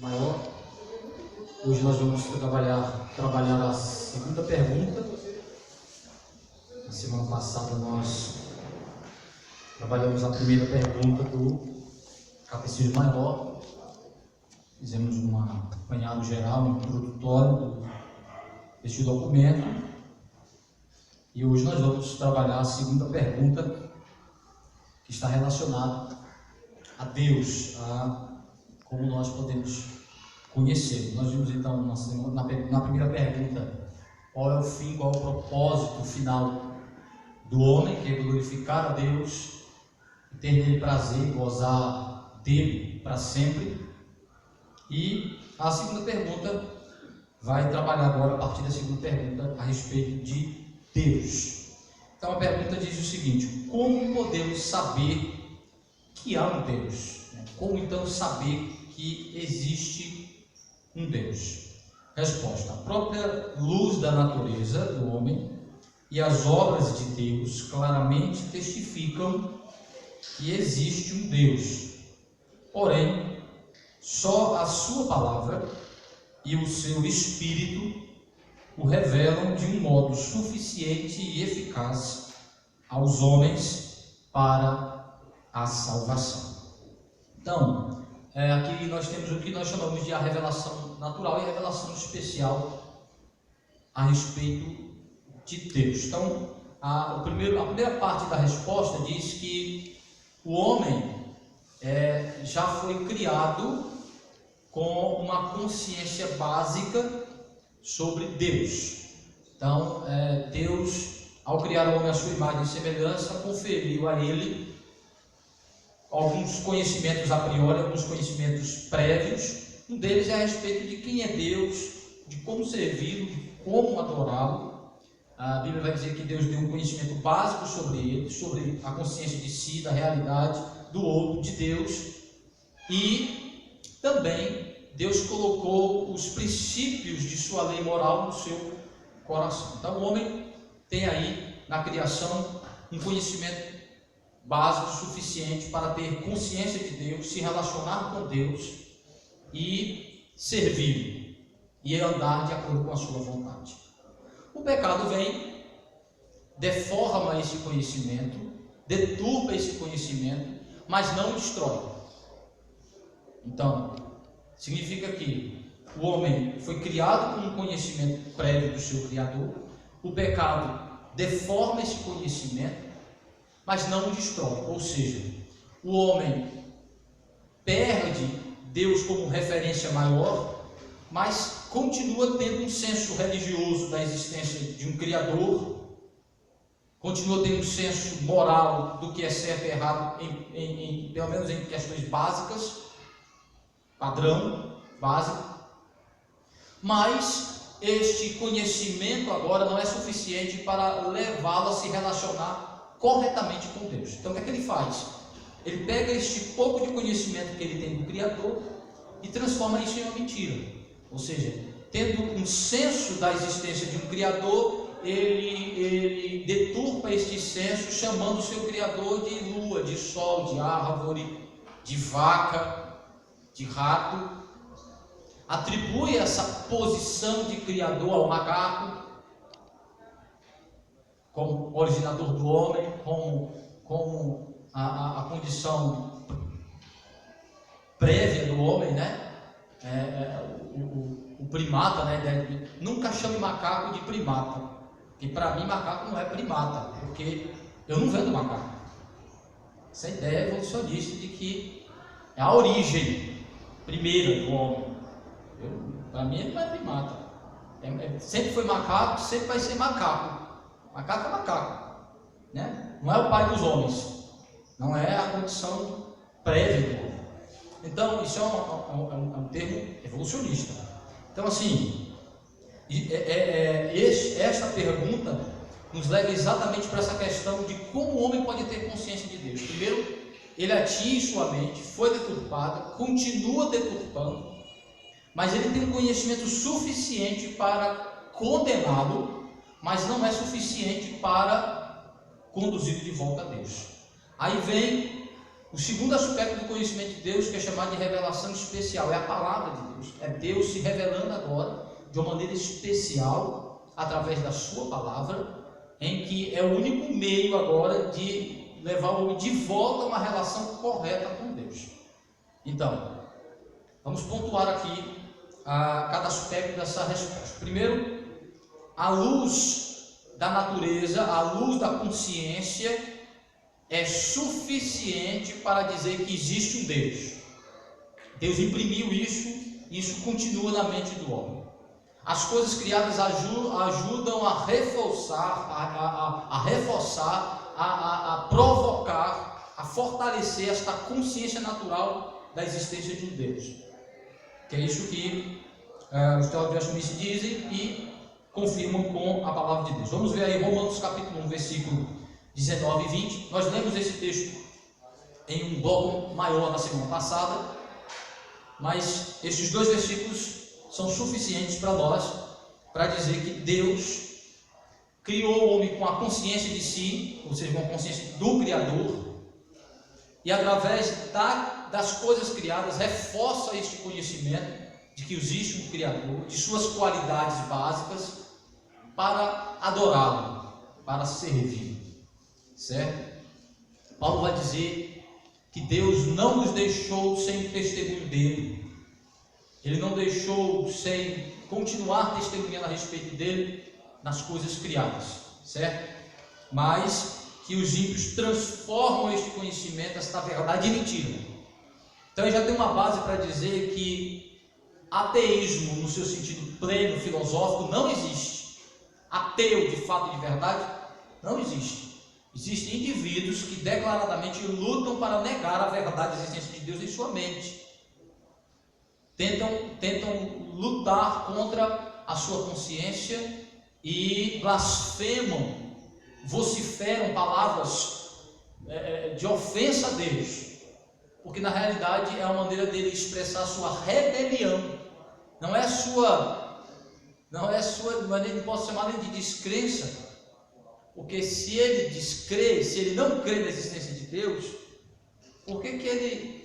maior. Hoje nós vamos trabalhar a segunda pergunta. Na semana passada nós trabalhamos a primeira pergunta do Catecismo Maior. Fizemos um apanhado geral, um introdutório deste documento. E hoje nós vamos trabalhar a segunda pergunta, que está relacionada a Deus, a como nós podemos conhecê-lo. Nós vimos então na primeira pergunta qual é o fim, qual é o propósito final do homem, que é glorificar a Deus, ter nele prazer, gozar dele para sempre. E a segunda pergunta vai trabalhar agora, a partir da segunda pergunta, a respeito de Deus. Então a pergunta diz o seguinte: como podemos saber que há um Deus? Como então saber que existe um Deus? Resposta: a própria luz da natureza do homem e as obras de Deus claramente testificam que existe um Deus. Porém, só a sua palavra e o seu Espírito o revelam de um modo suficiente e eficaz aos homens para a salvação. Então, aqui nós temos o que nós chamamos de a revelação natural e a revelação especial a respeito de Deus. Então, a primeira parte da resposta diz que o homem já foi criado com uma consciência básica sobre Deus. Então, Deus, ao criar o homem à sua imagem e semelhança, conferiu a ele alguns conhecimentos a priori, alguns conhecimentos prévios. Um deles é a respeito de quem é Deus, de como servi-lo, de como adorá-lo. A Bíblia vai dizer que Deus deu um conhecimento básico sobre ele, sobre a consciência de si, da realidade, do outro, de Deus. E também Deus colocou os princípios de sua lei moral no seu coração. Então o homem tem aí na criação um conhecimento básico suficiente para ter consciência de Deus, se relacionar com Deus e servir e andar de acordo com a sua vontade. O pecado vem, deforma esse conhecimento, deturpa esse conhecimento, mas não destrói. Então, significa que o homem foi criado com um conhecimento prévio do seu Criador. O pecado deforma esse conhecimento, mas não o destrói. Ou seja, o homem perde Deus como referência maior, mas continua tendo um senso religioso da existência de um Criador, continua tendo um senso moral do que é certo e errado, pelo menos em questões básicas, padrão básico, mas este conhecimento agora não é suficiente para levá-lo a se relacionar corretamente com Deus. Então o que é que ele faz? Ele pega este pouco de conhecimento que ele tem do Criador e transforma isso em uma mentira. Ou seja, tendo um senso da existência de um Criador, ele deturpa este senso, chamando o seu Criador de lua, de sol, de árvore, de vaca, de rato. Atribui essa posição de Criador ao macaco, como originador do homem, como a condição prévia do homem, né? O primata, né? Nunca chame macaco de primata, porque para mim macaco não é primata, porque eu não vendo macaco. Essa ideia evolucionista de que é a origem primeira do homem. Para mim ele não é primata. Sempre foi macaco, sempre vai ser macaco. Macaco é macaco, né? Não é o pai dos homens, não é a condição prévia do homem. Então isso é um termo evolucionista. Então assim, esta pergunta nos leva exatamente para essa questão de como o homem pode ter consciência de Deus. Primeiro, ele atinge sua mente, foi deturpada, continua deturpando, mas ele tem um conhecimento suficiente para condená-lo, mas não é suficiente para conduzi-lo de volta a Deus. Aí vem O segundo aspecto do conhecimento de Deus, que é chamado de revelação especial, é a palavra de Deus. É Deus se revelando agora de uma maneira especial através da sua palavra, em que é o único meio agora de levar o homem de volta a uma relação correta com Deus. Então, vamos pontuar aqui cada aspecto dessa resposta. Primeiro, a luz da natureza, a luz da consciência é suficiente para dizer que existe um Deus. Deus imprimiu isso e isso continua na mente do homem. As coisas criadas ajudam a reforçar, a provocar, a fortalecer esta consciência natural da existência de um Deus. Que é isso que os teólogos assumistas dizem e confirmam com a palavra de Deus. Vamos ver aí Romanos capítulo 1, versículo 19 e 20. Nós lemos esse texto em um bloco maior na semana passada, mas estes dois versículos são suficientes para nós, para dizer que Deus criou o homem com a consciência de si, ou seja, com a consciência do Criador, e através das coisas criadas reforça este conhecimento de que existe um Criador, de suas qualidades básicas, para adorá-lo, para servir, certo? Paulo vai dizer que Deus não nos deixou sem o testemunho dele. Ele não deixou sem continuar testemunhando a respeito dele nas coisas criadas, certo? Mas que os ímpios transformam este conhecimento, esta verdade, em mentira. Então já tem uma base para dizer que ateísmo, no seu sentido pleno, filosófico, não existe. Ateu, de fato, de verdade, não existe. Existem indivíduos que declaradamente lutam para negar a verdade da existência de Deus em sua mente. Tentam lutar contra a sua consciência e blasfemam, vociferam palavras de ofensa a Deus, porque na realidade é uma maneira dele expressar sua rebelião. Não posso chamar nem de descrença, porque se ele descrê, se ele não crê na existência de Deus, por que ele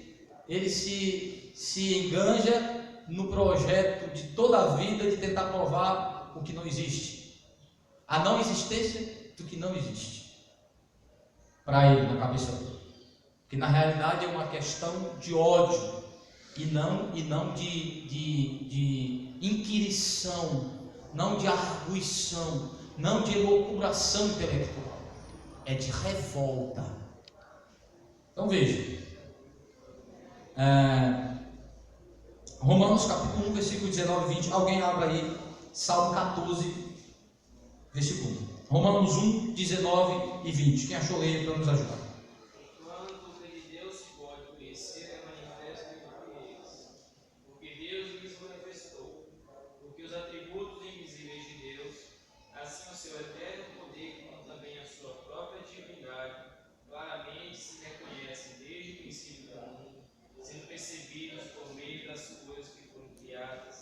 se enganja no projeto de toda a vida de tentar provar o que não existe, a não existência do que não existe, para ele, na cabeça dele? Que na realidade é uma questão de ódio e não de inquirição, não de arguição, não de elucubração intelectual, é de revolta. Então veja, Romanos capítulo 1, versículo 19 e 20. Alguém abra aí Salmo 14, versículo 1. Romanos 1, 19 e 20. Quem achou, leia para nos ajudar. Quanto que de Deus se pode conhecer é manifesto entre eles, porque Deus lhes manifestou, porque os atributos invisíveis de Deus, assim o seu eterno poder como também a sua própria divindade, claramente se reconhecem desde o princípio do mundo, sendo percebidos por meio das coisas que foram criadas.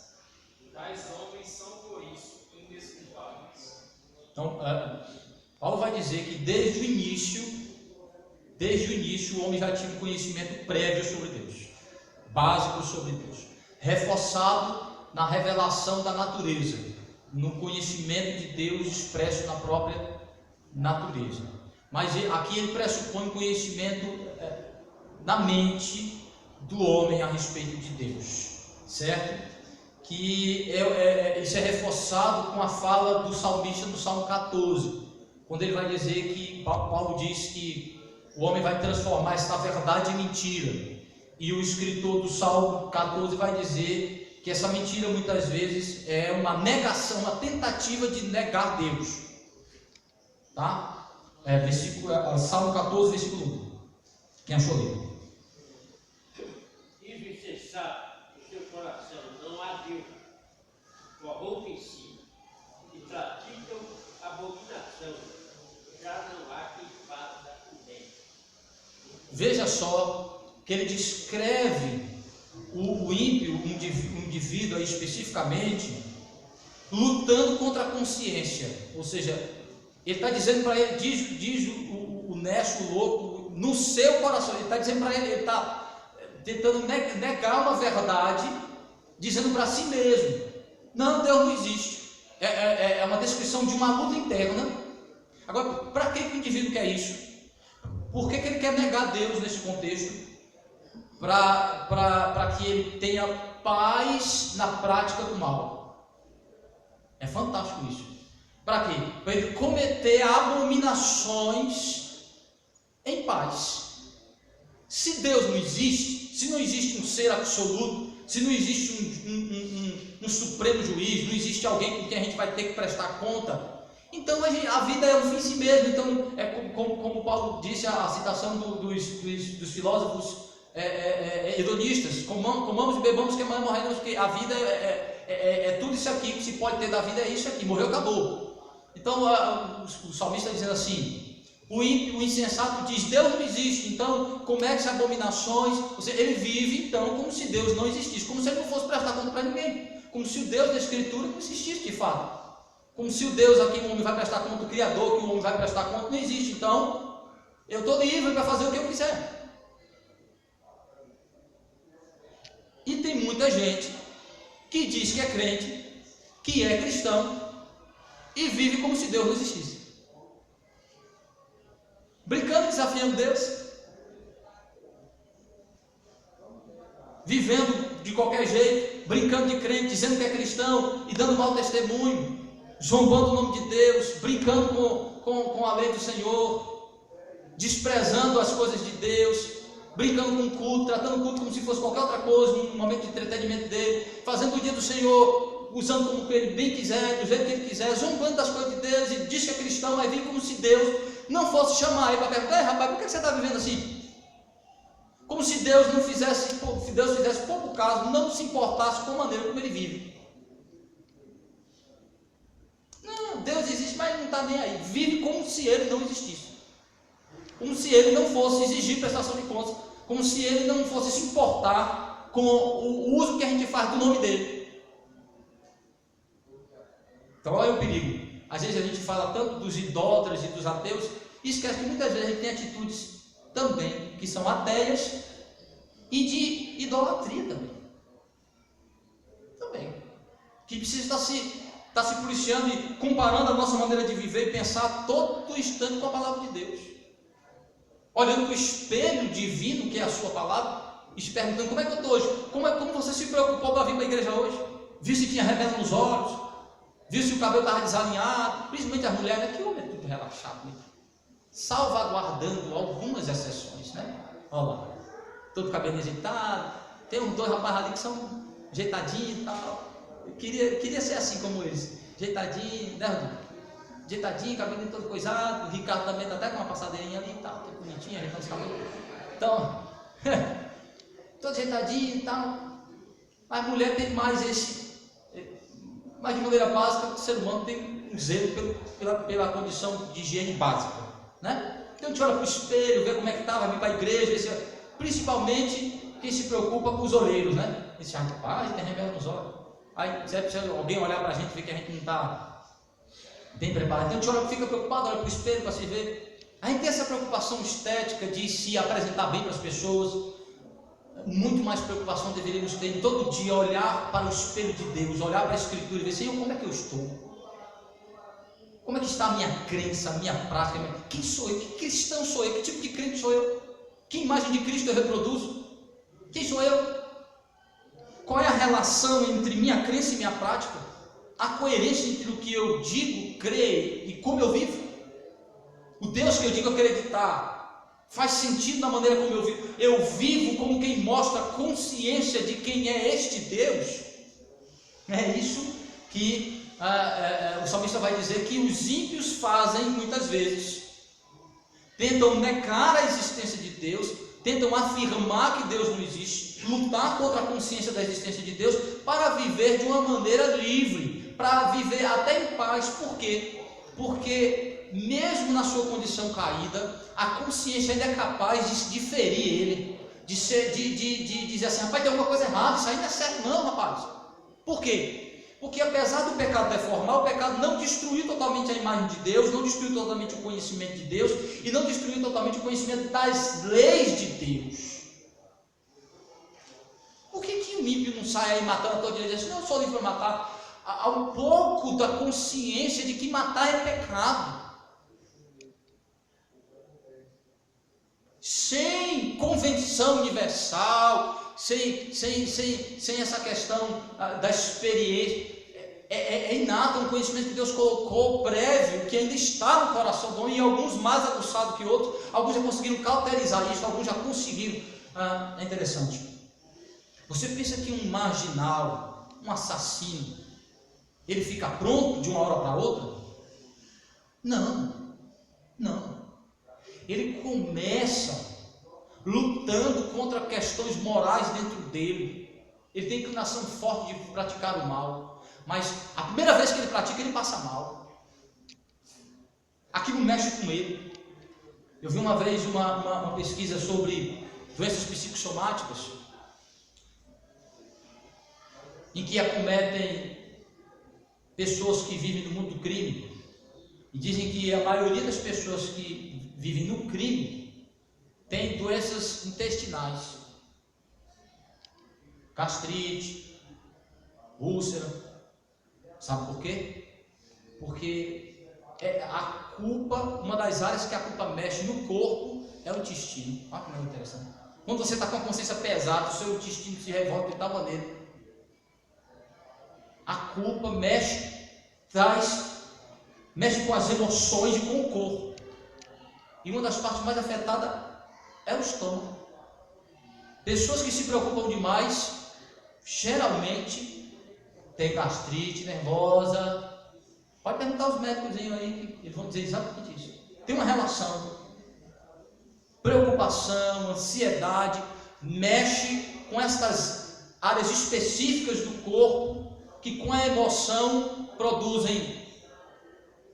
Tais homens são por isso indesculpáveis. Então, Paulo vai dizer que desde o início o homem já tinha um conhecimento prévio sobre Deus, básico sobre Deus, reforçado na revelação da natureza, no conhecimento de Deus expresso na própria natureza. Mas aqui ele pressupõe conhecimento na mente do homem a respeito de Deus, certo? Que isso é reforçado com a fala do salmista no Salmo 14, quando ele vai dizer que Paulo diz que o homem vai transformar esta verdade em mentira, e o escritor do Salmo 14 vai dizer que essa mentira muitas vezes é uma negação, uma tentativa de negar Deus, tá? Salmo 14, versículo 1. Quem achou ali? Corrompem em si e praticam abominação, já não há quem faça o bem. Veja só que ele descreve o ímpio, um indivíduo aí especificamente, lutando contra a consciência. Ou seja, ele está dizendo para ele, diz o Nécio louco, no seu coração. Ele está dizendo para ele está tentando negar uma verdade, dizendo para si mesmo: não, Deus não existe. É uma descrição de uma luta interna. Agora, para que o indivíduo quer isso? Por que ele quer negar Deus nesse contexto? Para que ele tenha paz na prática do mal. É fantástico isso. Para quê? Para ele cometer abominações em paz. Se Deus não existe, se não existe um ser absoluto, se não existe um supremo juiz, não existe alguém com quem a gente vai ter que prestar conta, então a vida é um fim em si mesmo. Então, é como Paulo disse, a citação dos filósofos hedonistas: comamos e bebamos, que amanhã morreremos, porque a vida é tudo isso aqui, que se pode ter da vida é isso aqui, morreu, acabou. Então o salmista está dizendo assim: o ímpio, o insensato diz: Deus não existe, então comete abominações. Ele vive então como se Deus não existisse, como se ele não fosse prestar conta para ninguém, como se o Deus da Escritura não existisse de fato, como se o Deus a quem o homem vai prestar conta, o Criador que o homem vai prestar conta, não existe. Então eu estou livre para fazer o que eu quiser. E tem muita gente que diz que é crente, que é cristão, e vive como se Deus não existisse, brincando e desafiando Deus, vivendo de qualquer jeito, brincando de crente, dizendo que é cristão e dando mau testemunho, zombando o nome de Deus, brincando com a lei do Senhor, desprezando as coisas de Deus, brincando com o culto, tratando o culto como se fosse qualquer outra coisa, um momento de entretenimento dele, fazendo o dia do Senhor, usando como ele bem quiser, do jeito que ele quiser, zombando das coisas de Deus, e diz que é cristão, mas vem como se Deus não fosse chamar ele para perguntar: rapaz, por que você está vivendo assim? Como se Deus não fizesse, se Deus fizesse pouco caso, não se importasse com a maneira como ele vive. Não, Deus existe, mas ele não está nem aí, vive como se ele não existisse, como se ele não fosse exigir prestação de contas, como se ele não fosse se importar com o uso que a gente faz do nome dele. Então olha o perigo. Às vezes a gente fala tanto dos idólatras e dos ateus, e esquece que muitas vezes a gente tem atitudes também que são ateias e de idolatria também, que precisa estar se policiando e comparando a nossa maneira de viver e pensar todo instante com a palavra de Deus, olhando para o espelho divino que é a sua palavra e se perguntando: como é que eu estou hoje? Como você se preocupou para vir para a igreja hoje? Viu se tinha remela nos olhos? Viu se o cabelo estava desalinhado? Principalmente as mulheres, né? Que homem é tudo relaxado, né? Salvaguardando algumas exceções, né? Olha lá, todo cabelo ajeitado. Tem uns dois rapazes ali que são ajeitadinhos e tal. Eu queria ser assim como eles, ajeitadinho, né, Rodrigo? Ajeitadinho, cabelo todo coisado. O Ricardo também está até com uma passadeirinha ali e tal, todo bonitinho, ajeitando os cabelos. Então, todo ajeitadinho e tal. Mas a mulher tem mais mas de maneira básica, o ser humano tem um zelo pela condição de higiene básica, né? Então a gente olha para o espelho, vê como é que está, vai vir para a igreja, principalmente quem se preocupa com os olheiros, né? Esse rapaz tem remela nos olhos. Aí se alguém olhar para a gente, ver que a gente não está bem preparado, então a gente fica preocupado, olha para o espelho para se ver. A gente tem essa preocupação estética de se apresentar bem para as pessoas. Muito mais preocupação deveríamos ter em todo dia olhar para o espelho de Deus, olhar para a Escritura e ver: Senhor, como é que eu estou? Como é que está a minha crença, a minha prática? Quem sou eu? Que cristão sou eu? Que tipo de crente sou eu? Que imagem de Cristo eu reproduzo? Quem sou eu? Qual é a relação entre minha crença e minha prática? A coerência entre o que eu digo, creio e como eu vivo? O Deus que eu digo acreditar faz sentido na maneira como eu vivo? Eu vivo como quem mostra consciência de quem é este Deus? É isso que o salmista vai dizer que os ímpios fazem muitas vezes. Tentam negar a existência de Deus, tentam afirmar que Deus não existe, lutar contra a consciência da existência de Deus para viver de uma maneira livre, para viver até em paz. Por quê? Porque mesmo na sua condição caída, a consciência ainda é capaz de ferir ele, de dizer assim: rapaz, tem alguma coisa errada, isso aí não é certo não, rapaz. Por quê? Porque apesar do pecado deformar, o pecado não destruiu totalmente a imagem de Deus, não destruiu totalmente o conhecimento de Deus e não destruiu totalmente o conhecimento das leis de Deus. Por que o ímpio não sai aí matando todo dia e diz assim, não, eu sou livre para matar? Há um pouco da consciência de que matar é pecado. Sem convenção universal, sem essa questão da experiência, é inato um conhecimento que Deus colocou prévio, que ainda está no coração do homem, e alguns mais aguçados que outros, alguns já conseguiram cauterizar isso, alguns já conseguiram. É interessante. Você pensa que um marginal, um assassino, ele fica pronto de uma hora para outra? Não. Ele começa lutando contra questões morais dentro dele. Ele tem inclinação forte de praticar o mal, mas a primeira vez que ele pratica, ele passa mal. Aquilo mexe com ele. Eu vi uma vez uma pesquisa sobre doenças psicossomáticas, em que acometem pessoas que vivem no mundo do crime, e dizem que a maioria das pessoas que vivem no crime tem doenças intestinais, gastrite, úlcera. Sabe por quê? Porque a culpa, uma das áreas que a culpa mexe no corpo é o intestino. Olha que não é interessante. Quando você está com a consciência pesada, o seu intestino se revolta de tal maneira. A culpa mexe com as emoções e com o corpo. E uma das partes mais afetadas é o estômago. Pessoas que se preocupam demais, geralmente, têm gastrite nervosa. Pode perguntar aos médicos aí, que eles vão dizer exatamente isso. Tem uma relação. Preocupação, ansiedade, mexe com estas áreas específicas do corpo, que com a emoção produzem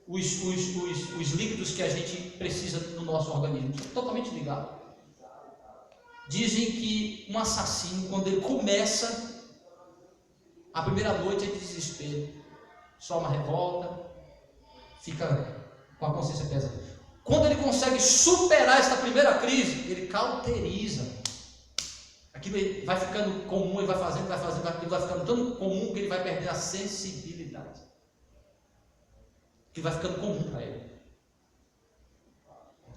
os líquidos que a gente precisa no nosso organismo. Totalmente ligado. Dizem que um assassino, quando ele começa, a primeira noite é de desespero, só uma revolta, fica com a consciência pesada. Quando ele consegue superar esta primeira crise, ele cauteriza. Aquilo vai ficando comum, ele vai fazendo, aquilo vai ficando tão comum que ele vai perder a sensibilidade. Que vai ficando comum para ele.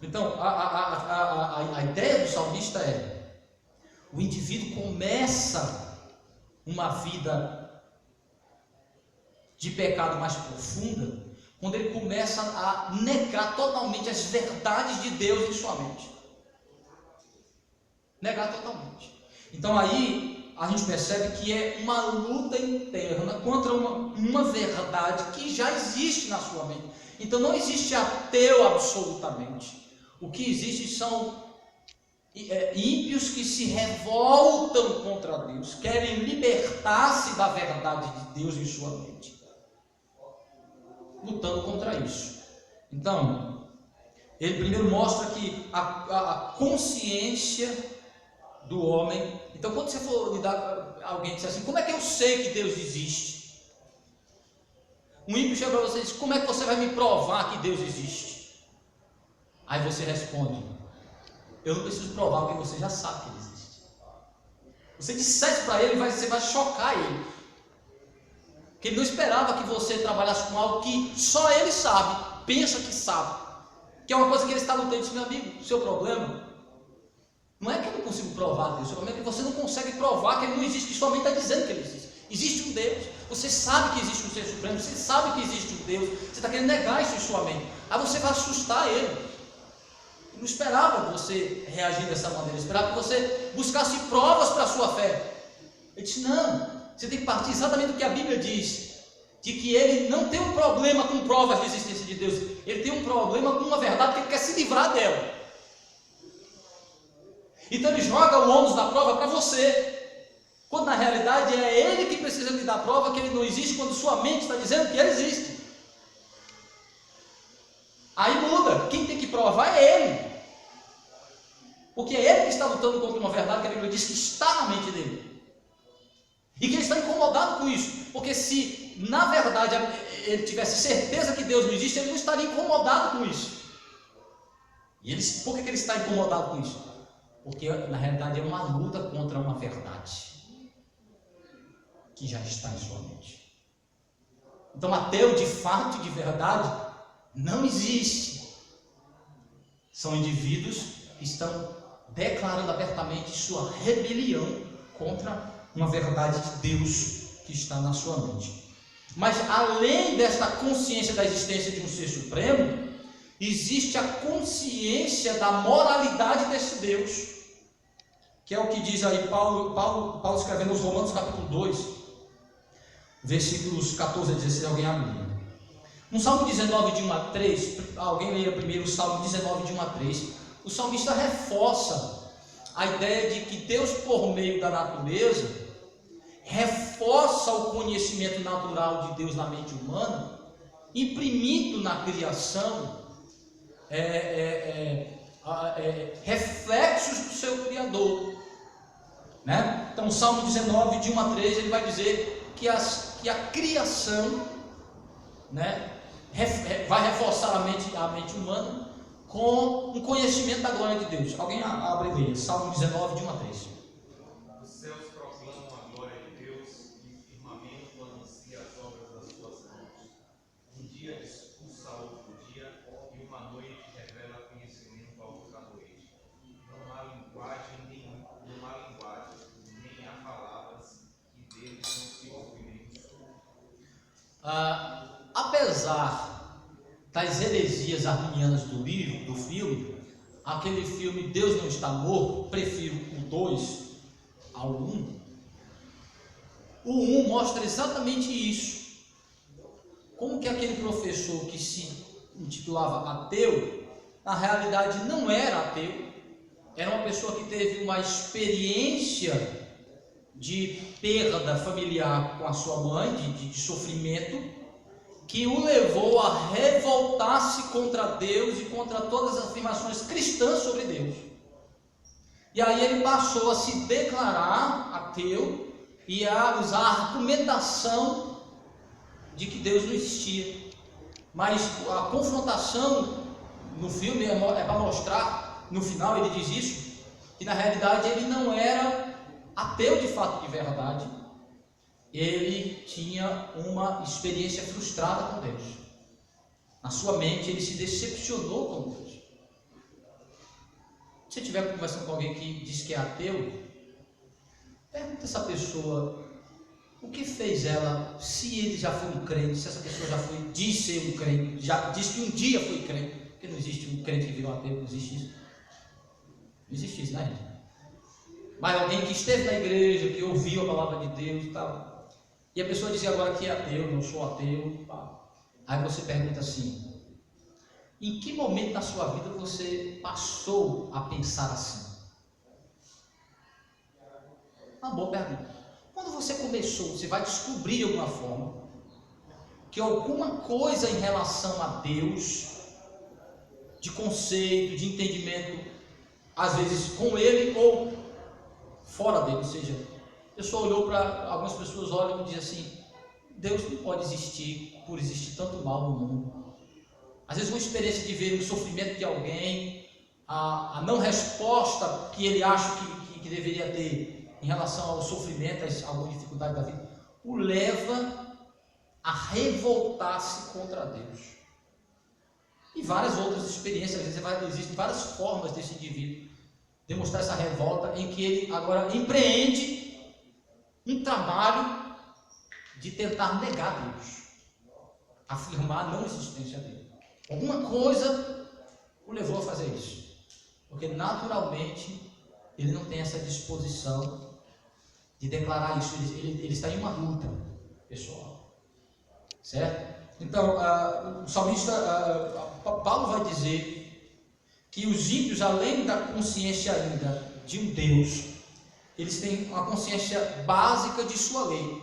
Então, a ideia do salmista é: o indivíduo começa uma vida de pecado mais profunda quando ele começa a negar totalmente as verdades de Deus em sua mente. Negar totalmente. Então aí a gente percebe que é uma luta interna contra uma verdade que já existe na sua mente. Então não existe ateu absolutamente. O que existe são ímpios que se revoltam contra Deus, querem libertar-se da verdade de Deus em sua mente, lutando contra isso. Então, ele primeiro mostra que a consciência do homem. Então, quando você for lidar com alguém que diz assim, como é que eu sei que Deus existe? Um ímpio chega para você e diz, como é que você vai me provar que Deus existe? Aí você responde, eu não preciso provar, porque você já sabe que Ele existe. Você dissesse para ele, você vai chocar ele, porque ele não esperava que você trabalhasse com algo que só ele sabe, pensa que sabe, que é uma coisa que ele está lutando. Disse, meu amigo, o seu problema não é que eu não consigo provar Deus, o seu problema é que você não consegue provar que Ele não existe, que somente está dizendo que Ele existe. Existe um Deus, você sabe que existe um Ser Supremo, você sabe que existe um Deus, você está querendo negar isso em sua mente, aí você vai assustar Ele. Ele não esperava você reagir dessa maneira, ele esperava que você buscasse provas para a sua fé. Ele disse, não, você tem que partir exatamente do que a Bíblia diz, de que Ele não tem um problema com provas de existência de Deus, Ele tem um problema com uma verdade que Ele quer se livrar dela. Então ele joga o ônus da prova para você, quando na realidade é ele que precisa lhe dar prova que ele não existe, quando sua mente está dizendo que ele existe. Aí muda, quem tem que provar é ele, porque é ele que está lutando contra uma verdade que a Bíblia diz que está na mente dele, e que ele está incomodado com isso, porque se se na verdade ele tivesse certeza que Deus não existe, ele não estaria incomodado com isso. Por que ele está incomodado com isso? Porque na realidade é uma luta contra uma verdade que já está em sua mente. Então ateu de fato e de verdade não existe. São indivíduos que estão declarando abertamente sua rebelião contra uma verdade de Deus que está na sua mente. Mas além desta consciência da existência de um ser supremo, existe a consciência da moralidade desse Deus, que é o que diz aí Paulo escrevendo aos Romanos capítulo 2, versículos 14 a 16, alguém abre. No Salmo 19, de 1 a 3, alguém leia primeiro o Salmo 19, de 1 a 3, o salmista reforça a ideia de que Deus, por meio da natureza, reforça o conhecimento natural de Deus na mente humana, imprimindo na criação reflexos do seu Criador, né? Então, o Salmo 19, de 1 a 3, ele vai dizer que a criação, né, vai reforçar a mente humana com um conhecimento da glória de Deus. Alguém abre e leia, Salmo 19, de 1 a 3. Os céus proclamam a glória de Deus e o firmamento anuncia as obras das suas mãos. Um dia expulsa outro dia e uma noite revela conhecimento a outra noite. Não há linguagem, nem há palavras que deles não se ouvem. Apesar das heresias arminianas do filme, aquele filme Deus Não Está Morto, prefiro o 2 ao 1. O 1 mostra exatamente isso. Como que aquele professor que se intitulava ateu, na realidade não era ateu, era uma pessoa que teve uma experiência de perda familiar com a sua mãe, de sofrimento, que o levou a revoltar-se contra Deus e contra todas as afirmações cristãs sobre Deus. E aí ele passou a se declarar ateu e a usar a argumentação de que Deus não existia. Mas a confrontação no filme é para mostrar, no final ele diz isso, que na realidade ele não era ateu de fato, de verdade. Ele tinha uma experiência frustrada com Deus. Na sua mente ele se decepcionou com Deus. Se você estiver conversando com alguém que diz que é ateu, pergunta essa pessoa o que fez ela, se ele já foi um crente, se essa pessoa já foi, diz ser um crente, já disse que um dia foi crente, porque não existe um crente que virou ateu, não existe isso. Não existe isso, né, gente? Mas alguém que esteve na igreja, que ouviu a palavra de Deus e tal, e a pessoa dizia agora que é ateu, não sou ateu. Aí você pergunta assim: em que momento da sua vida você passou a pensar assim? Uma boa pergunta. Quando você começou, você vai descobrir de alguma forma que alguma coisa em relação a Deus, de conceito, de entendimento, às vezes com Ele ou fora dele, ou seja, a pessoa olhou para, algumas pessoas olham e dizem assim: Deus não pode existir por existir tanto mal no mundo. Às vezes uma experiência de ver o sofrimento de alguém, a não resposta que ele acha que deveria ter em relação ao sofrimento, a alguma dificuldade da vida, o leva a revoltar-se contra Deus. E várias outras experiências, às vezes existem várias formas desse indivíduo demonstrar essa revolta, em que ele agora empreende um trabalho de tentar negar Deus, afirmar a não existência dele. Alguma coisa o levou a fazer isso, porque naturalmente ele não tem essa disposição de declarar isso. Ele está em uma luta pessoal, certo? Então o salmista Paulo vai dizer que os ímpios, além da consciência ainda de um Deus, eles têm uma consciência básica de sua lei.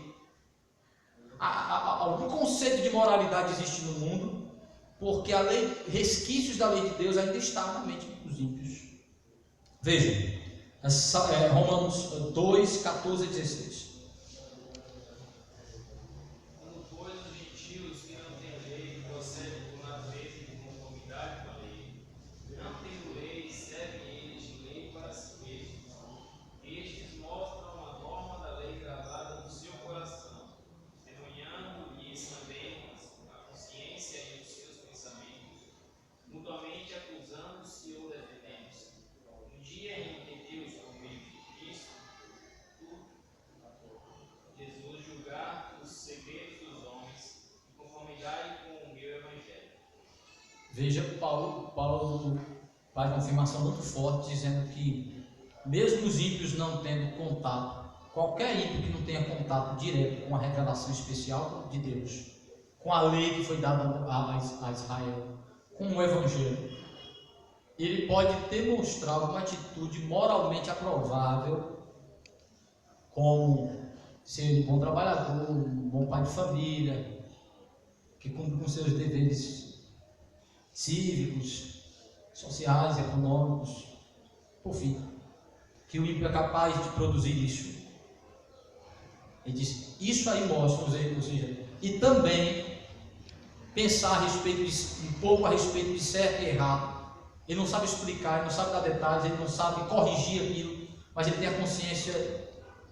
Algum conceito de moralidade existe no mundo, porque a lei, resquícios da lei de Deus ainda está na mente dos ímpios. Vejam, Romanos 2, 14 a 16. Quando, pois, Veja, Paulo faz uma afirmação muito forte, dizendo que mesmo os ímpios não tendo contato, qualquer ímpio que não tenha contato direto com a revelação especial de Deus, com a lei que foi dada a Israel, com o Evangelho, ele pode demonstrar alguma atitude moralmente aprovável, como ser um bom trabalhador, um bom pai de família, que cumpre com seus deveres cívicos, sociais, econômicos. Por fim, que o ímpio é capaz de produzir isso. Ele diz, isso aí mostra, ou seja, e também pensar um pouco a respeito de certo e errado. Ele não sabe explicar, ele não sabe dar detalhes, ele não sabe corrigir aquilo, mas ele tem a consciência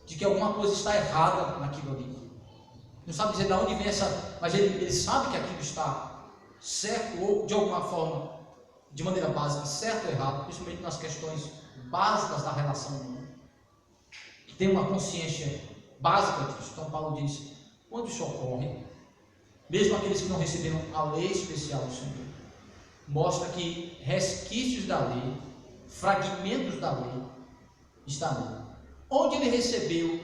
de que alguma coisa está errada naquilo ali. Não sabe dizer de onde vem essa, mas ele sabe que aquilo está certo ou de alguma forma, de maneira básica, certo ou errado, principalmente nas questões básicas da relação humana. Tem uma consciência básica disso. Então Paulo diz, quando isso ocorre, mesmo aqueles que não receberam a lei especial do Senhor, mostra que resquícios da lei, fragmentos da lei, está nele. Onde ele recebeu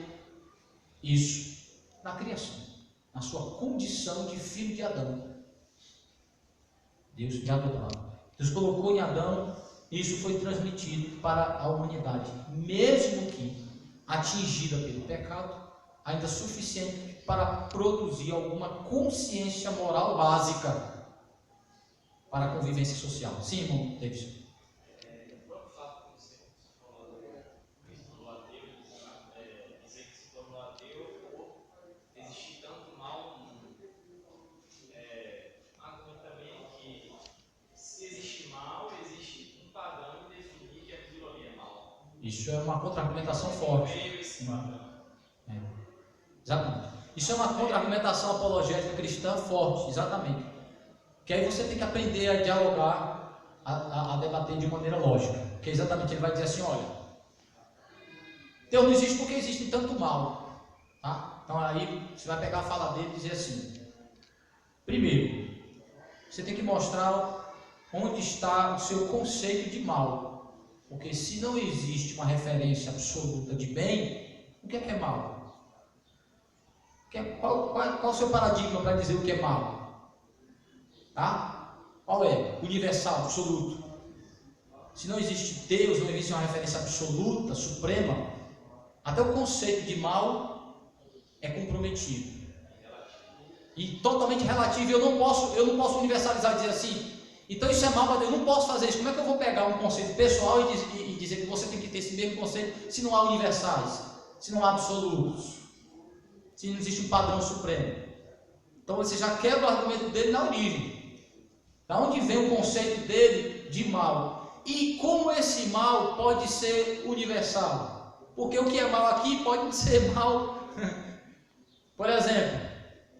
isso? Na criação, na sua condição de filho de Adão. Deus de Adão. Deus colocou em Adão, e isso foi transmitido para a humanidade, mesmo que atingida pelo pecado, ainda suficiente para produzir alguma consciência moral básica para a convivência social. Sim, irmão Davis. O próprio fato de você falou do ateu, dizer que se tornou ateu por existir tanto mal no mundo. Há também que se existe mal, existe um padrão de definir que aquilo ali é mal. Isso é uma contra-argumentação forte. Veio esse padrão. Exatamente. Isso é uma contra-argumentação apologética cristã forte, exatamente. Que aí você tem que aprender a dialogar, a debater de maneira lógica. Que exatamente ele vai dizer assim, olha, Deus não existe porque existe tanto mal. Tá? Então aí você vai pegar a fala dele e dizer assim, primeiro, você tem que mostrar onde está o seu conceito de mal. Porque se não existe uma referência absoluta de bem, o que é mal? Qual o seu paradigma para dizer o que é mal? Tá? Qual é? Universal, absoluto. Se não existe Deus, não existe uma referência absoluta, suprema, até o conceito de mal é comprometido. E totalmente relativo. Eu não posso universalizar e dizer assim, então isso é mal para Deus, eu não posso fazer isso. Como é que eu vou pegar um conceito pessoal e dizer que você tem que ter esse mesmo conceito se não há universais, se não há absolutos? Se não existe um padrão supremo. Então você já quebra o argumento dele na origem. Da onde vem o conceito dele de mal? E como esse mal pode ser universal? Porque o que é mal aqui pode ser mal. Por exemplo,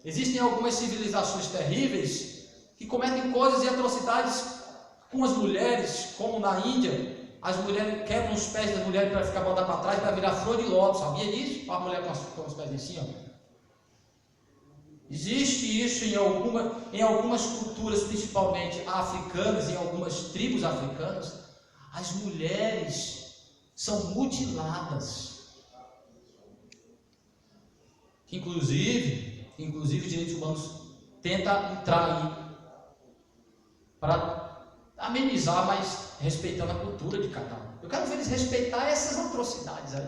existem algumas civilizações terríveis que cometem coisas e atrocidades com as mulheres, como na Índia. As mulheres quebram os pés das mulheres para ficar botar para trás, para virar flor de lótus. Sabia disso? A mulher com os pés em cima. Existe isso em algumas culturas, principalmente africanas, em algumas tribos africanas. As mulheres são mutiladas. Inclusive os direitos humanos tentam entrar aí para amenizar, mas respeitando a cultura de cada um. Eu quero ver eles respeitar essas atrocidades aí.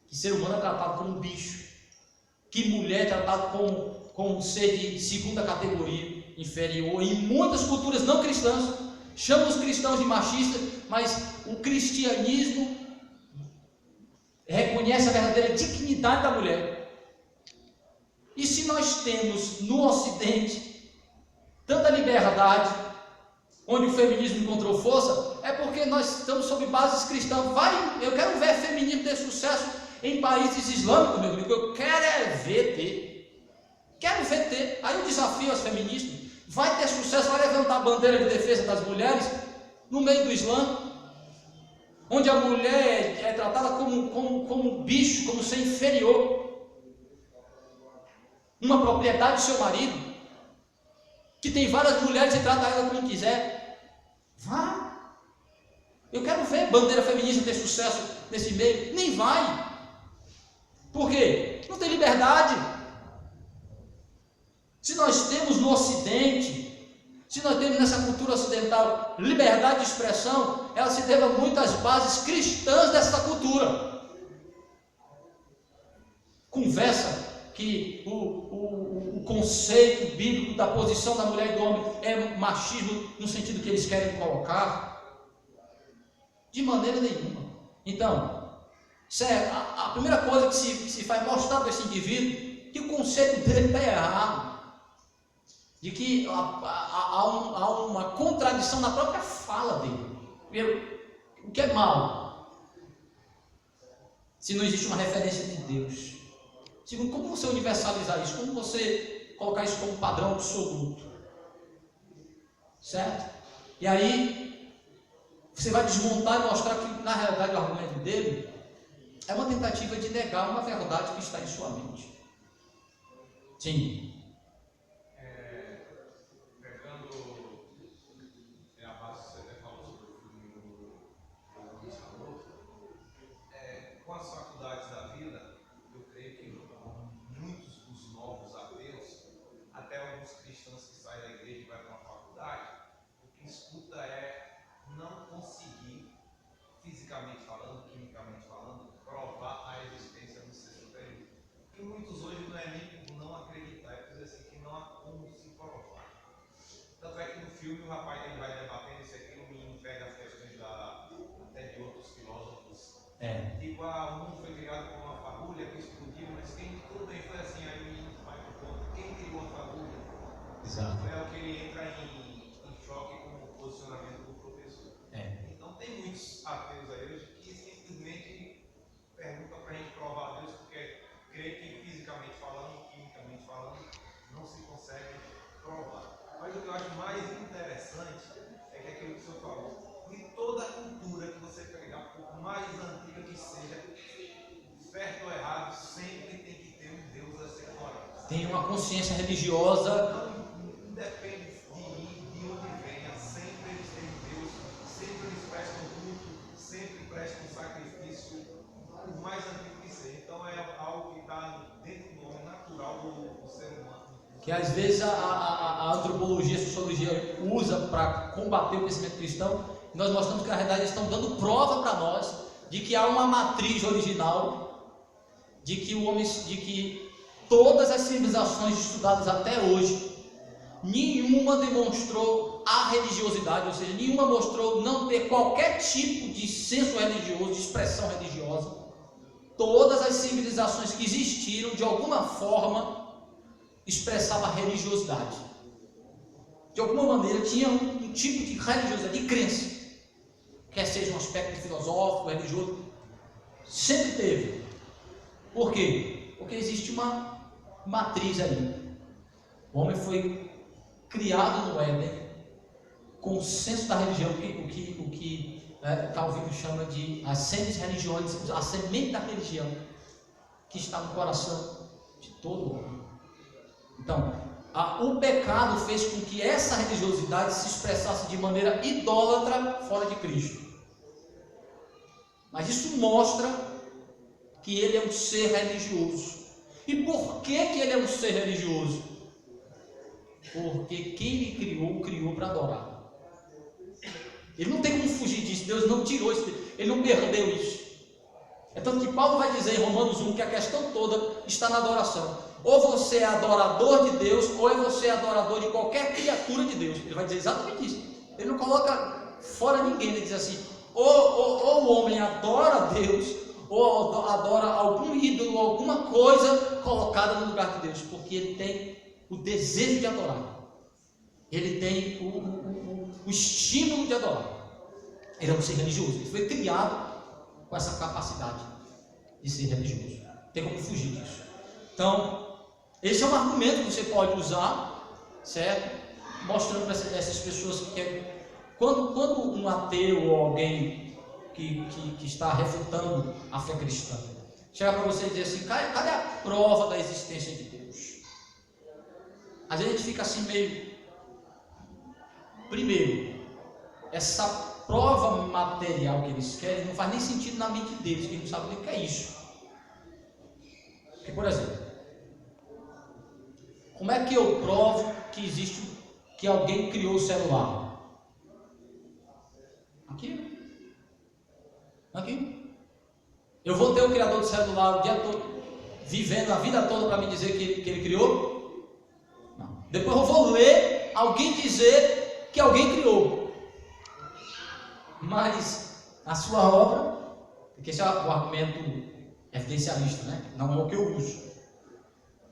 Que ser humano é tratado como um bicho. Que mulher é tratada como ser de segunda categoria, inferior. Em muitas culturas não cristãs, chamam os cristãos de machistas, mas o cristianismo reconhece a verdadeira dignidade da mulher. E se nós temos no Ocidente tanta liberdade, onde o feminismo encontrou força, é porque nós estamos sob bases cristãs. Eu quero ver feminismo ter sucesso em países islâmicos, meu amigo. Eu quero ver ter. Quero ver ter. Aí eu desafio as feministas. Vai ter sucesso, vai levantar a bandeira de defesa das mulheres no meio do Islã, onde a mulher é tratada como um bicho, como ser inferior. Uma propriedade do seu marido, que tem várias mulheres e trata ela como quiser. Vai. Eu quero ver bandeira feminista ter sucesso nesse meio. Nem vai. Por quê? Não tem liberdade. Se nós temos no Ocidente, se nós temos nessa cultura ocidental liberdade de expressão, ela se deve a muitas bases cristãs dessa cultura. Conversa que o conceito bíblico da posição da mulher e do homem é machismo no sentido que eles querem colocar. De maneira nenhuma. Então, a primeira coisa que se faz mostrar para esse indivíduo que o conceito dele está errado. De que há uma contradição na própria fala dele. Primeiro, o que é mal? Se não existe uma referência de Deus. Segundo, como você universalizar isso? Como você colocar isso como padrão absoluto? Certo? E aí, você vai desmontar e mostrar que, na realidade, o argumento dele é uma tentativa de negar uma verdade que está em sua mente. Sim. Com as faculdades da vida, eu creio que muitos dos novos ateus, até alguns cristãos que saem da igreja e vão para uma faculdade, o que escuta é não conseguir, fisicamente falando, quimicamente falando, provar a existência do ser superior. E muitos hoje não é nem por não acreditar, é por dizer assim, que não há como se provar. Tanto é que no filme o rapaz ele vai debatendo isso aqui, o menino pega as questões até de outros filósofos. Tipo, o mundo foi criado com uma fagulha que explodiu, mas tudo bem, foi assim, aí o menino vai pro ponto, quem criou a fagulha? Exato. É o que ele entra em choque com o posicionamento do professor. Então tem muitos ateus aí hoje que simplesmente perguntam pra gente provar a Deus porque crê que fisicamente falando, quimicamente falando, não se consegue provar. Mas o que eu acho mais interessante é que aquilo que o senhor falou, de toda a cultura que você pegar, por mais antiga que seja, certo ou errado, sempre tem que ter um Deus a ser adorado. Tem uma consciência religiosa. Não depende de onde venha, sempre eles têm Deus, sempre eles prestam culto, sempre prestam sacrifício, por mais antigo que seja. Então é algo que está dentro do homem natural do ser humano. Que às vezes a antropologia, a sociologia usa para combater o pensamento cristão. E nós mostramos que na realidade eles estão dando prova para nós de que há uma matriz original, de que todas as civilizações estudadas até hoje, nenhuma demonstrou a religiosidade, ou seja, nenhuma mostrou não ter qualquer tipo de senso religioso, de expressão religiosa. Todas as civilizações que existiram, de alguma forma, expressavam a religiosidade. De alguma maneira, tinha um tipo de religiosidade, de crença. Quer seja um aspecto filosófico, religioso, sempre teve. Por quê? Porque existe uma matriz ali. O homem foi criado no Éden com o senso da religião, o que Calvino chama de as semes religiões, a semente da religião que está no coração de todo homem. Então, o pecado fez com que essa religiosidade se expressasse de maneira idólatra fora de Cristo. Mas isso mostra que ele é um ser religioso. E por que ele é um ser religioso? Porque quem ele criou para adorar. Ele não tem como fugir disso. Deus não tirou isso, ele não perdeu isso. É tanto que Paulo vai dizer em Romanos 1 que a questão toda está na adoração. Ou você é adorador de Deus, ou você é adorador de qualquer criatura de Deus. Ele vai dizer exatamente isso. Ele não coloca fora ninguém, ele diz assim, ou o homem adora Deus, ou adora algum ídolo, alguma coisa colocada no lugar de Deus, porque ele tem o desejo de adorar. Ele tem o estímulo de adorar. Ele é um ser religioso, ele foi criado com essa capacidade de ser religioso. Não tem como fugir disso. Então, esse é um argumento que você pode usar, certo? Mostrando para essas pessoas que quando um ateu ou alguém que está refutando a fé cristã chega para você e dizer assim, cadê a prova da existência de Deus? Às vezes a gente fica assim meio primeiro, essa prova material que eles querem não faz nem sentido na mente deles, que eles não sabem nem o que é isso. Porque, por exemplo, como é que eu provo que existe, que alguém criou o celular? Aqui. Eu vou ter o criador do celular o dia todo, vivendo a vida toda para me dizer que ele criou? Não. Depois eu vou ler alguém dizer que alguém criou. Mas a sua obra, porque esse é o argumento evidencialista, né? Não é o que eu uso.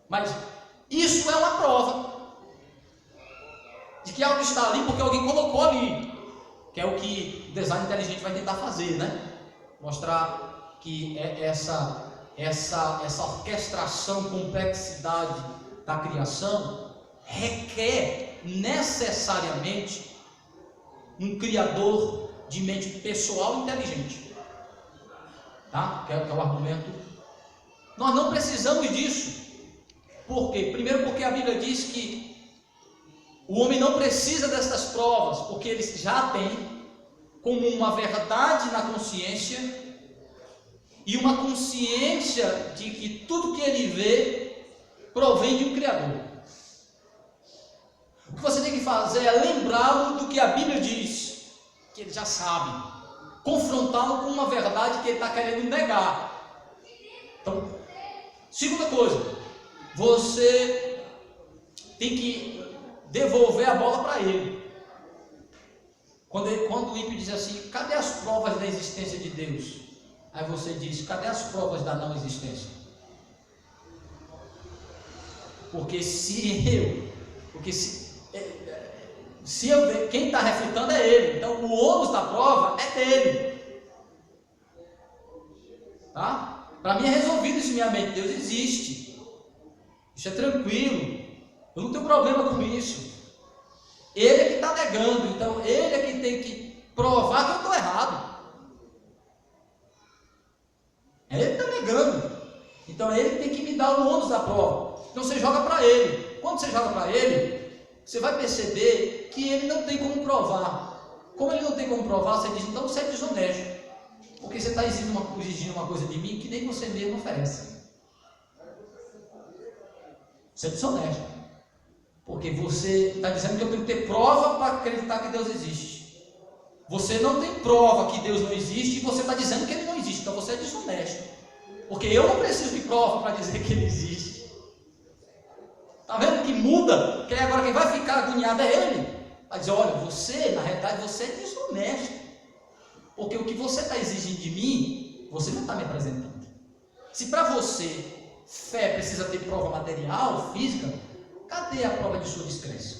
Mas isso é uma prova de que algo está ali porque alguém colocou ali, que é o que o design inteligente vai tentar fazer, né? Mostrar que essa orquestração, complexidade da criação requer necessariamente um criador de mente pessoal inteligente, tá? Que é o argumento. Nós não precisamos disso. Por quê? Primeiro, porque a Bíblia diz que o homem não precisa dessas provas, porque ele já tem como uma verdade na consciência, e uma consciência de que tudo que ele vê provém de um Criador. O que você tem que fazer é lembrá-lo do que a Bíblia diz, que ele já sabe, confrontá-lo com uma verdade que ele está querendo negar. Então, segunda coisa, você tem que devolver a bola para ele. Quando o ímpio diz assim, cadê as provas da existência de Deus? Aí você diz, cadê as provas da não existência? Porque se eu ver, quem está refutando é ele. Então o ônus da prova é dele. Tá? Para mim é resolvido isso em minha mente. Deus existe. Isso é tranquilo. Eu não tenho problema com isso. Ele é que está negando. Então ele é que tem que provar que eu estou errado. Ele está negando. Então ele tem que me dar o ônus da prova. Então você joga para ele. Quando você joga para ele, você vai perceber que ele não tem como provar. Como ele não tem como provar, você diz, então você é desonesto. Porque você está exigindo uma coisa de mim que nem você mesmo oferece. Você é desonesto. Porque você está dizendo que eu tenho que ter prova para acreditar que Deus existe. Você não tem prova que Deus não existe e você está dizendo que Ele não existe. Então você é desonesto. Porque eu não preciso de prova para dizer que Ele existe. Está vendo que muda? Porque agora quem vai ficar agoniado é Ele. Vai dizer, olha, você, na realidade, você é desonesto. Porque o que você está exigindo de mim, você não está me apresentando. Se para você, fé precisa ter prova material, física, cadê a prova de sua descrença?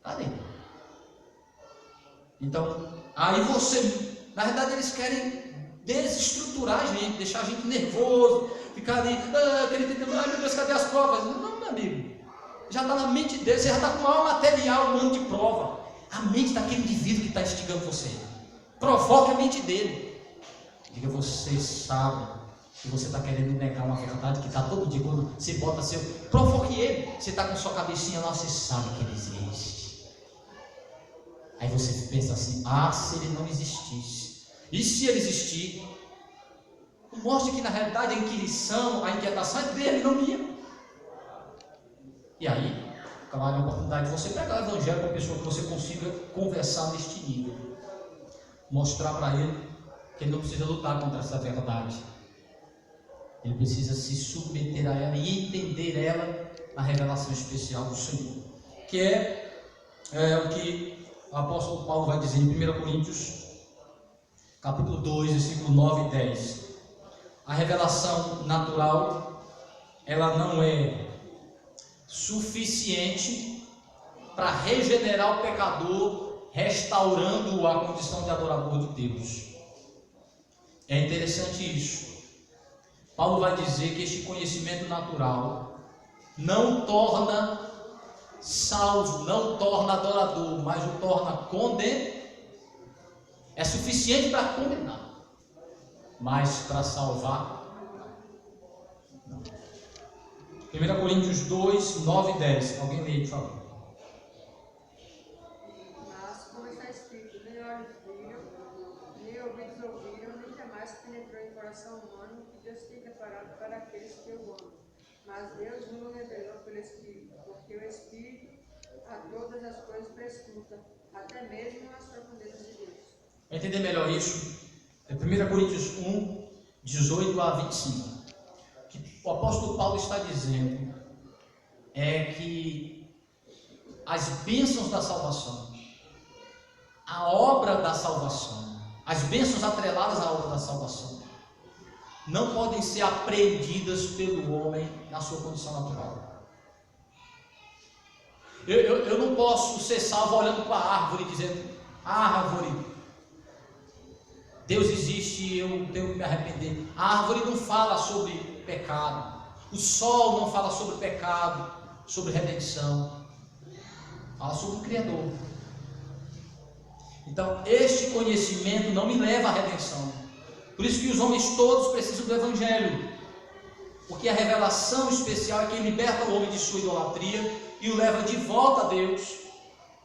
Cadê? Então, aí você, na verdade eles querem desestruturar a gente, deixar a gente nervoso, ficar ali, meu Deus, cadê as provas? Não, meu amigo, já está na mente dele, você já está com o maior material humano de prova, a mente daquele indivíduo que está instigando você, provoque a mente dele, diga, você sabe que você está querendo negar uma verdade que está todo dia, quando você bota seu, provoque ele, você está com sua cabecinha lá, você sabe que ele existe. Aí você pensa assim, se ele não existisse, e se ele existir, mostre que na realidade a inquietação é dele, não minha. E aí, claro, é a oportunidade de você pegar o evangelho para a pessoa que você consiga conversar neste nível, mostrar para ele que ele não precisa lutar contra essa verdade, ele precisa se submeter a ela e entender ela na revelação especial do Senhor, que é o que o apóstolo Paulo vai dizer em 1 Coríntios, capítulo 2, versículo 9 e 10. A revelação natural, ela não é suficiente para regenerar o pecador, restaurando-o à condição de adorador de Deus. É interessante isso. Paulo vai dizer que este conhecimento natural não torna salvo, não torna adorador, mas o torna condenado. É suficiente para condenar, mas para salvar, não. 1 Coríntios 2, 9 e 10. Alguém lê, por favor. Mas Deus não revelou pelo Espírito, porque o Espírito a todas as coisas prescruta, até mesmo as profundezas de Deus. Para entender melhor isso, é 1 Coríntios 1, 18 a 25. O que o apóstolo Paulo está dizendo é que as bênçãos da salvação, a obra da salvação, as bênçãos atreladas à obra da salvação, não podem ser apreendidas pelo homem na sua condição natural. Eu não posso ser salvo olhando para a árvore e dizendo: árvore, Deus existe e eu tenho que me arrepender. A árvore não fala sobre pecado, o sol não fala sobre pecado, sobre redenção, fala sobre o Criador. Então, este conhecimento não me leva à redenção. Por isso que os homens todos precisam do Evangelho, porque a revelação especial é quem liberta o homem de sua idolatria e o leva de volta a Deus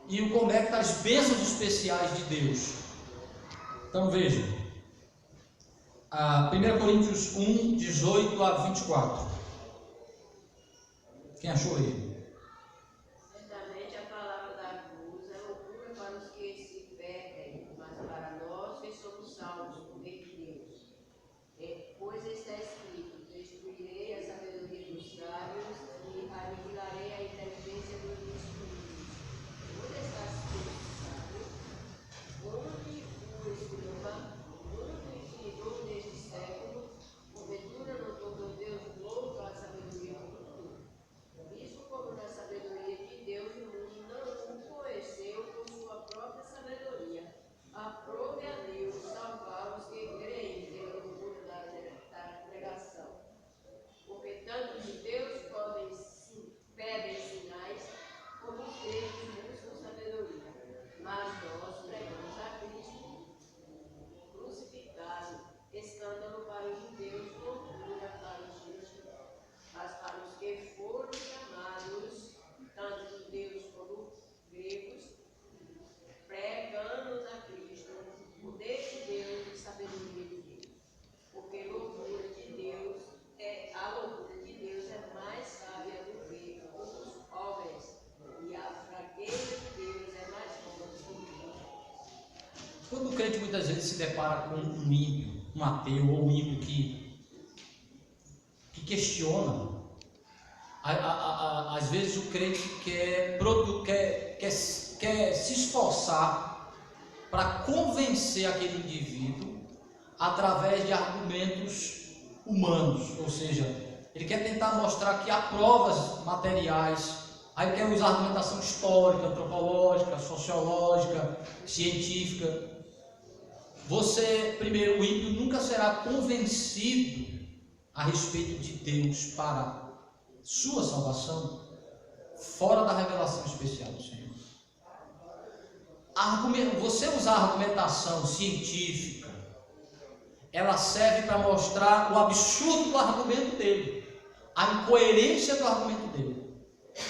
e o conecta às bênçãos especiais de Deus. Então veja, 1 Coríntios 1, 18 a 24. Quem achou aí? Certamente a palavra da cruz é loucura para os que se perdem, mas para nós que somos salvos por meio de Deus. Pois está escrito: destruirei a sabedoria dos sábios e aniquilarei a inteligência dos instruídos. Onde está escrito sábio? Onde o escriba? Onde o infinidor deste século? Porventura não tornou Deus louco a sabedoria do futuro? Isso, como na sabedoria de Deus, o mundo não o conheceu por sua própria sabedoria. Aprove a Deus salvar os que creem pelo orgulho da pregação. Porque tanto de Deus pedem sinais, como os deles buscam sabedoria. Mas nós pregamos a Cristo crucificado, escândalo para os judeus, loucura para os gentios. Mas para os que foram chamados, tanto judeus como gregos, pregamos a Cristo, poder de Deus e sabedoria de Deus. Porque a loucura de Deus é mais sábia do que os homens, e a fraqueza de Deus é mais forte do que os homens. Quando o crente muitas vezes se depara com um ímpio, um ateu ou um ímpio que questiona, às vezes o crente quer se esforçar para convencer aquele indivíduo através de argumentos humanos, ou seja, ele quer tentar mostrar que há provas materiais, aí quer usar argumentação histórica, antropológica, sociológica, científica. Primeiro, o ímpio nunca será convencido a respeito de Deus para sua salvação fora da revelação especial do Senhor. Você usar a argumentação científica, ela serve para mostrar o absurdo do argumento dele, a incoerência do argumento dele.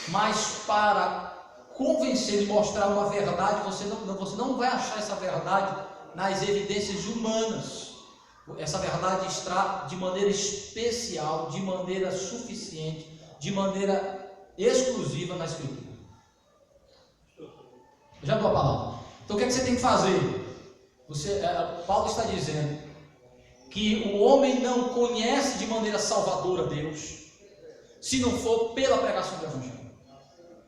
Mas para convencer e mostrar uma verdade, você não vai achar essa verdade nas evidências humanas. Essa verdade está de maneira especial, de maneira suficiente, de maneira exclusiva na Escritura. Já dou a palavra. Então o que é que você tem que fazer? Paulo está dizendo que o homem não conhece de maneira salvadora Deus se não for pela pregação do Evangelho.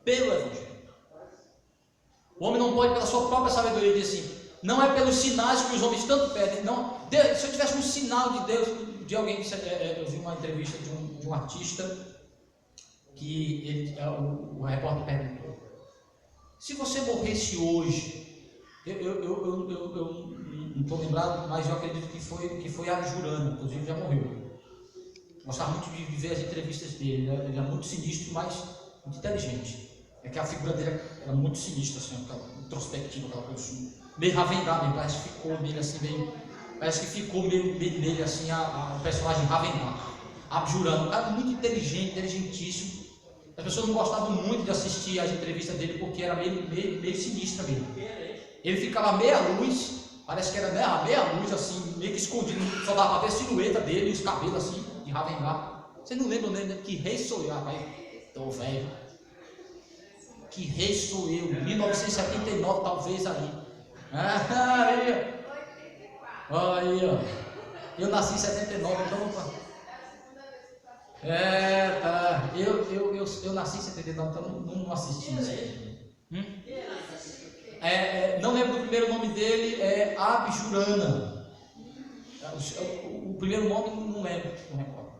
Pelo Evangelho. O homem não pode, pela sua própria sabedoria, dizer assim: não é pelos sinais que os homens tanto pedem. Não, Deus, se eu tivesse um sinal de Deus, de alguém, eu vi uma entrevista de um artista que o repórter perguntou: se você morresse hoje, eu não estou lembrado, mas eu acredito que foi a Jurana, inclusive já morreu. Gostava muito de ver as entrevistas dele, ele era muito sinistro, mas muito inteligente. É que a figura dele era muito sinistra, assim, aquela introspectiva, aquela coisa assim, meio Ravengard mesmo, parece que ficou nele assim, meio nele assim, o personagem Ravengard, Abjurando, um cara muito inteligente, inteligentíssimo. As pessoas não gostavam muito de assistir as entrevistas dele porque era meio sinistra mesmo. Ele ficava meia luz, parece que era meia luz, assim, meio que escondido, só dava para ver a silhueta dele e os cabelos assim, de Ravengard. Você não lembra mesmo? Que rei sou eu, rapaz? Tô velho. Que rei sou eu? 1979, talvez aí. Aí, ó. Aí, ó. Eu nasci em 79, então. Tá. Eu nasci em 79, então não assisti isso aí. Não lembro do primeiro nome dele, é Abjurana. O primeiro nome não lembro, não recordo.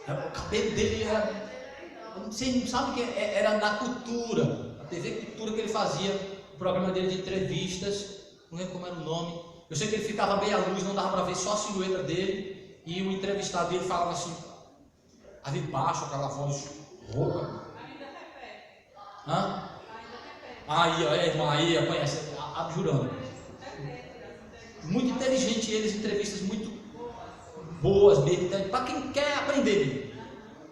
O cabelo dele era. Vocês não sabem que era na Cultura, a TV Cultura que ele fazia, o programa dele de entrevistas, não lembro como era o nome. Eu sei que ele ficava bem à luz, não dava para ver só a silhueta dele, e o entrevistado dele falava assim, ali baixo, aquela voz rouca. Hã? Aí, ó, irmã, aí, conhece, Abjurando. Muito inteligente eles, entrevistas muito boas mesmo, para quem quer aprender mesmo,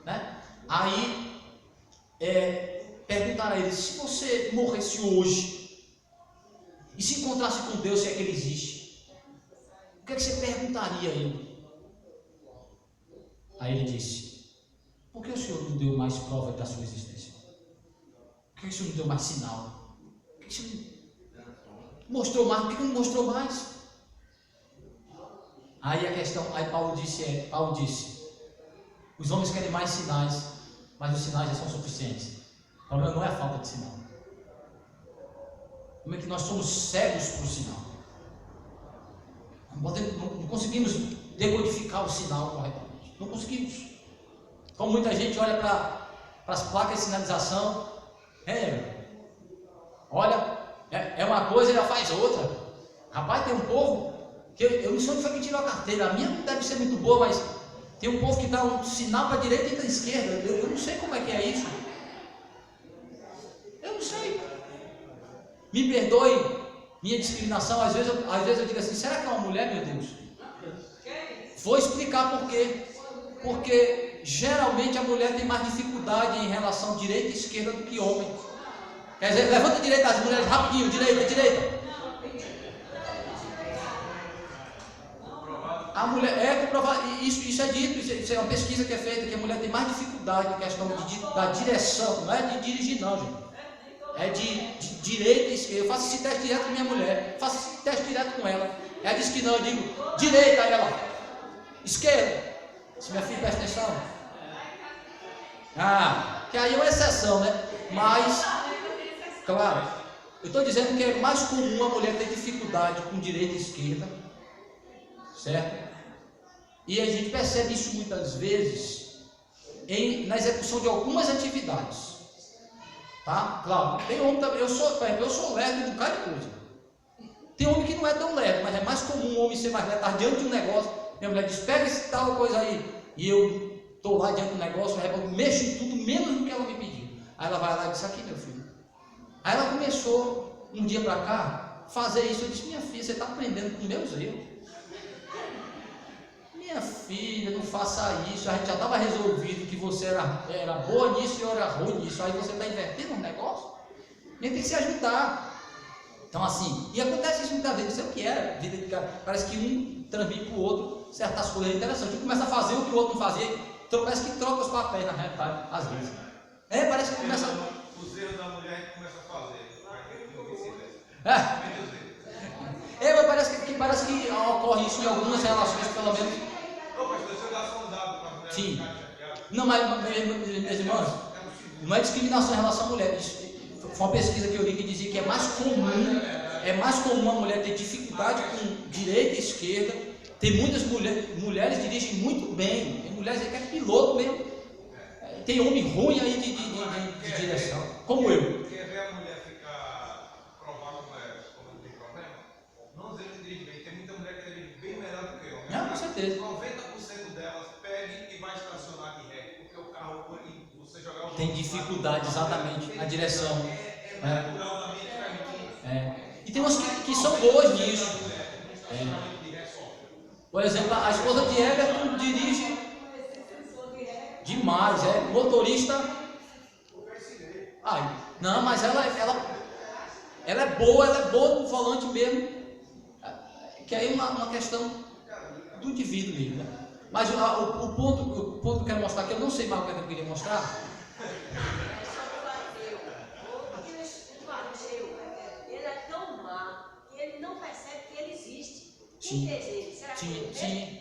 né? Aí, perguntaram a ele, se você morresse hoje, e se encontrasse com Deus, se é que Ele existe, o que é que você perguntaria a Ele? Aí ele disse, por que o Senhor não deu mais prova da sua existência? Por que o Senhor não deu mais sinal? Por que o Senhor não mostrou mais? Por que não mostrou mais? Aí a questão, Paulo disse, os homens querem mais sinais, mas os sinais já são suficientes. O problema não é a falta de sinal. Como é que nós somos cegos para o sinal? Não conseguimos decodificar o sinal corretamente. Não conseguimos. Como muita gente olha para as placas de sinalização, olha, é uma coisa e já faz outra. Rapaz, tem um povo que eu não sei onde foi que tirou a carteira. A minha não deve ser muito boa, mas tem um povo que dá um sinal para a direita e para a esquerda. Eu não sei como é que é isso. Eu não sei. Me perdoe minha discriminação. Às vezes eu digo assim, será que é uma mulher, meu Deus? Vou explicar por quê. Porque geralmente a mulher tem mais dificuldade em relação direita e esquerda do que homem. Quer dizer, levanta a direita, as mulheres rapidinho, direita. A mulher é comprovado, isso é dito, isso é uma pesquisa que é feita, que a mulher tem mais dificuldade em questão da direção, não é de dirigir não, gente. É de direita e esquerda. Eu faço esse teste direto com minha mulher, faço esse teste direto com ela. Ela diz que não, eu digo direita, ela, esquerda. Se minha filha presta atenção. Que aí é uma exceção, né? Mas, claro, eu estou dizendo que é mais comum a mulher ter dificuldade com direita e esquerda, certo? E a gente percebe isso muitas vezes na execução de algumas atividades. Tá? Claro, tem homem também, eu sou lerdo de um bocado de coisa. Tem homem que não é tão lerdo, mas é mais comum um homem ser mais lerdo, estar diante de um negócio, minha mulher diz, pega esse tal coisa aí, e eu estou lá diante do negócio, eu mexo em tudo, menos do que ela me pediu. Aí ela vai lá e diz, aqui meu filho. Aí ela começou, um dia para cá, fazer isso. Eu disse, minha filha, você está aprendendo com meus erros. Minha filha, não faça isso, a gente já estava resolvido que você era boa nisso e eu era ruim nisso, aí você está invertendo um negócio. A gente tem que se ajudar. Então assim, e acontece isso muitas vezes, não sei o que é, vida de cara, parece que um transmite para o outro certas coisas interessantes, um começa a fazer o que o outro não fazia, então parece que troca os papéis na realidade, às vezes. Parece que começa... Os erros da mulher a gente começa a fazer, mas parece que ocorre isso em algumas relações, pelo menos. Não, mas você dá só um dado para a mulher. Sim. Não, mas meus irmãos, não é discriminação em relação à mulher. Isso foi uma pesquisa que eu li que dizia que é mais comum a mulher ter dificuldade com direita e esquerda. Tem muitas mulheres dirigem muito bem. Tem mulheres que é piloto mesmo. Tem homem ruim aí de direção, como eu. Quer ver a mulher ficar provar como não tem problema? Não dizer que dirige bem. Tem muita mulher que dirige bem melhor do que eu. Não, com certeza. 90% delas peguem e vai estacionar de ré, porque o carro, você jogar o Tem dificuldade exatamente na direção. naturalmente permitido. E tem umas que são boas nisso. Por exemplo, a esposa de Everton dirige demais, motorista. Não, mas ela é boa no volante mesmo. Que aí é uma questão do indivíduo mesmo, né? Mas o ponto que eu quero mostrar aqui, eu não sei mais o que eu queria mostrar. É só o fariseu. Porque o fariseu, ele é tão má que ele não percebe que ele existe. Quem fez ele? Será que ele fez? Sim.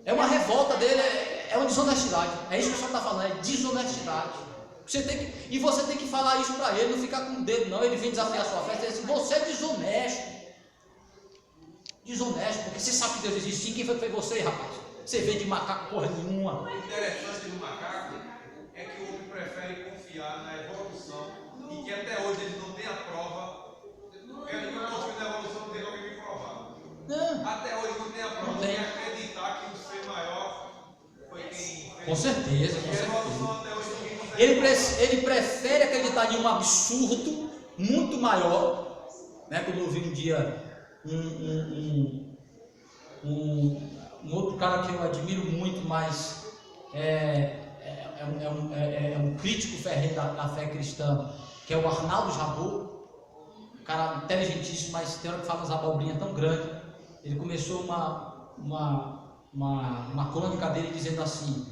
É uma revolta dele, é uma desonestidade. É isso que o senhor está falando, é desonestidade. Você tem que falar isso para ele, não ficar com o dedo, não. Ele vem desafiar a sua fé e diz assim: você é desonesto. Desonesto, porque você sabe que Deus existe sim. Quem foi que fez você, rapaz? Você veio de macaco porra nenhuma. O interessante do macaco é que o homem prefere confiar na evolução e que até hoje ele não tem a prova. Eu não confio na evolução, não tem alguém me provar. Não. Até hoje não tem a prova Não de tem. acreditar que o ser maior foi quem fez. Com certeza, com E a certeza. evolução até hoje ninguém consegue. Ele prefere acreditar em um absurdo muito maior, né? Quando eu vi um dia um outro cara que eu admiro muito, mas é um crítico ferrenho da fé cristã, que é o Arnaldo Jabor, um cara inteligentíssimo, mas tem hora que fala umas abobrinhas tão grandes. Ele começou uma crônica dele dizendo assim,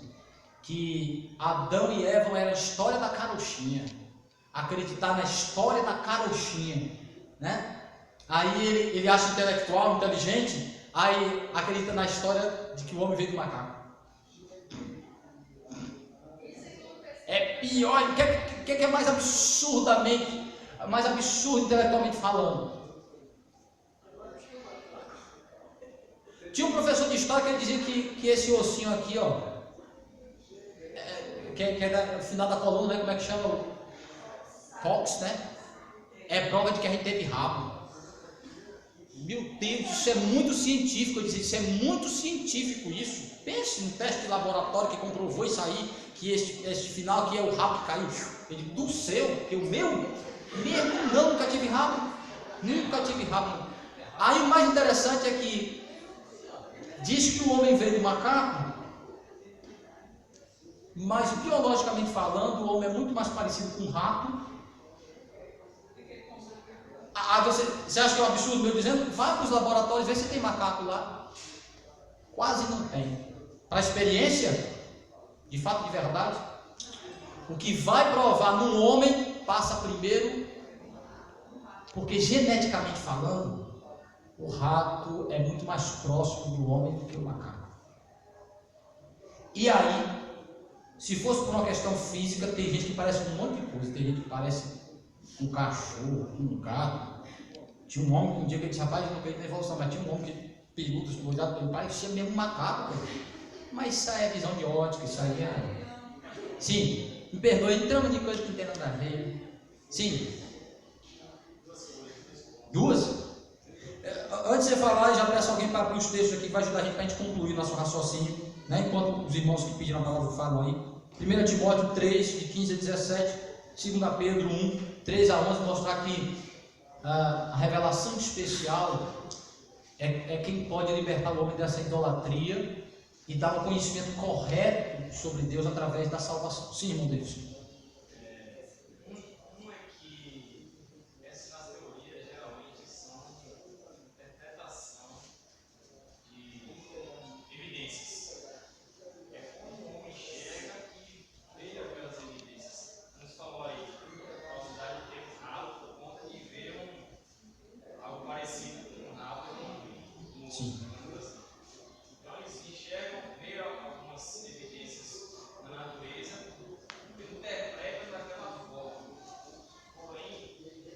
que Adão e Eva eram a história da carochinha, acreditar na história da carochinha, né? Aí ele acha intelectual, inteligente, aí acredita na história de que o homem veio do macaco. É pior, o que é mais absurdo intelectualmente falando? Tinha um professor de história que ele dizia que esse ossinho aqui, ó, que é no final da coluna, né? Como é que chama? O Fox, né? É prova de que a gente teve rabo. Meu Deus, isso é muito científico. Eu disse, isso é muito científico isso. Pense no teste de laboratório que comprovou isso aí, que este final aqui é o rabo que caiu. Eu digo, do céu, que o meu mesmo não, nunca tive rabo. Nunca tive rabo. Aí o mais interessante é que diz que o homem veio do macaco, mas biologicamente falando, o homem é muito mais parecido com um rato. Você acha que é um absurdo meu dizendo? Vai para os laboratórios, vê se tem macaco lá. Quase não tem. Para a experiência, de fato, de verdade, o que vai provar no homem passa primeiro, porque geneticamente falando, o rato é muito mais próximo do homem do que o macaco. E aí, se fosse por uma questão física, tem gente que parece um monte de coisa. Tem gente que parece um cachorro, um gato. Tinha um homem que um dia que disse, rapaz, não veio na evolução, mas tinha um homem que peludo, espoliado pelo pai, parecia mesmo um macaco. Mas isso aí é visão de ótica, isso aí é... Sim, me perdoe, entramos de coisa que não tem nada a ver. Sim. Duas? Antes de você falar, já peço alguém para abrir os textos aqui, que vai ajudar a gente para a gente concluir o nosso raciocínio, né? Enquanto os irmãos que pediram a palavra falam aí. 1 Timóteo 3, de 15 a 17, 2 Pedro 1, 3 a 11, mostrar que a revelação especial é quem pode libertar o homem dessa idolatria e dar um conhecimento correto sobre Deus através da salvação. Sim, irmão Deus. Um é que essas teorias geralmente são interpretação de evidências. É como o homem enxerga e vê aquelas evidências. Como você falou aí, a possibilidade de ter um rabo por conta de ver algo parecido com um rabo no Sim. Então eles enxergam, veem algumas evidências na natureza e interpretam daquela forma. Porém,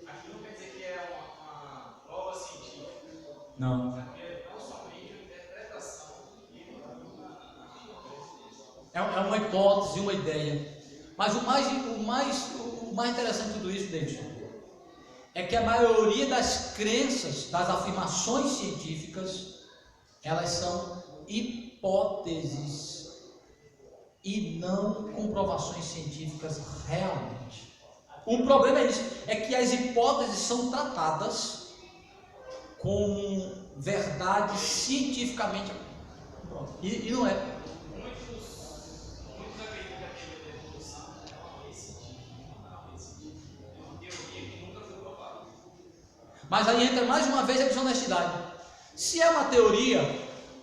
aqui não quer dizer que é uma prova científica. Não. É não somente uma interpretação bíblica. É uma hipótese, uma ideia. Mas o mais interessante de tudo isso, Davidson, é que a maioria das crenças, das afirmações científicas, elas são hipóteses e não comprovações científicas realmente. O problema é isso, é que as hipóteses são tratadas como verdade cientificamente. E não é. Muitos acreditam que a teoria da evolução é uma lei científica, não é uma lei científica. É uma teoria que nunca foi provada. Mas aí entra mais uma vez a desonestidade. Se é uma teoria,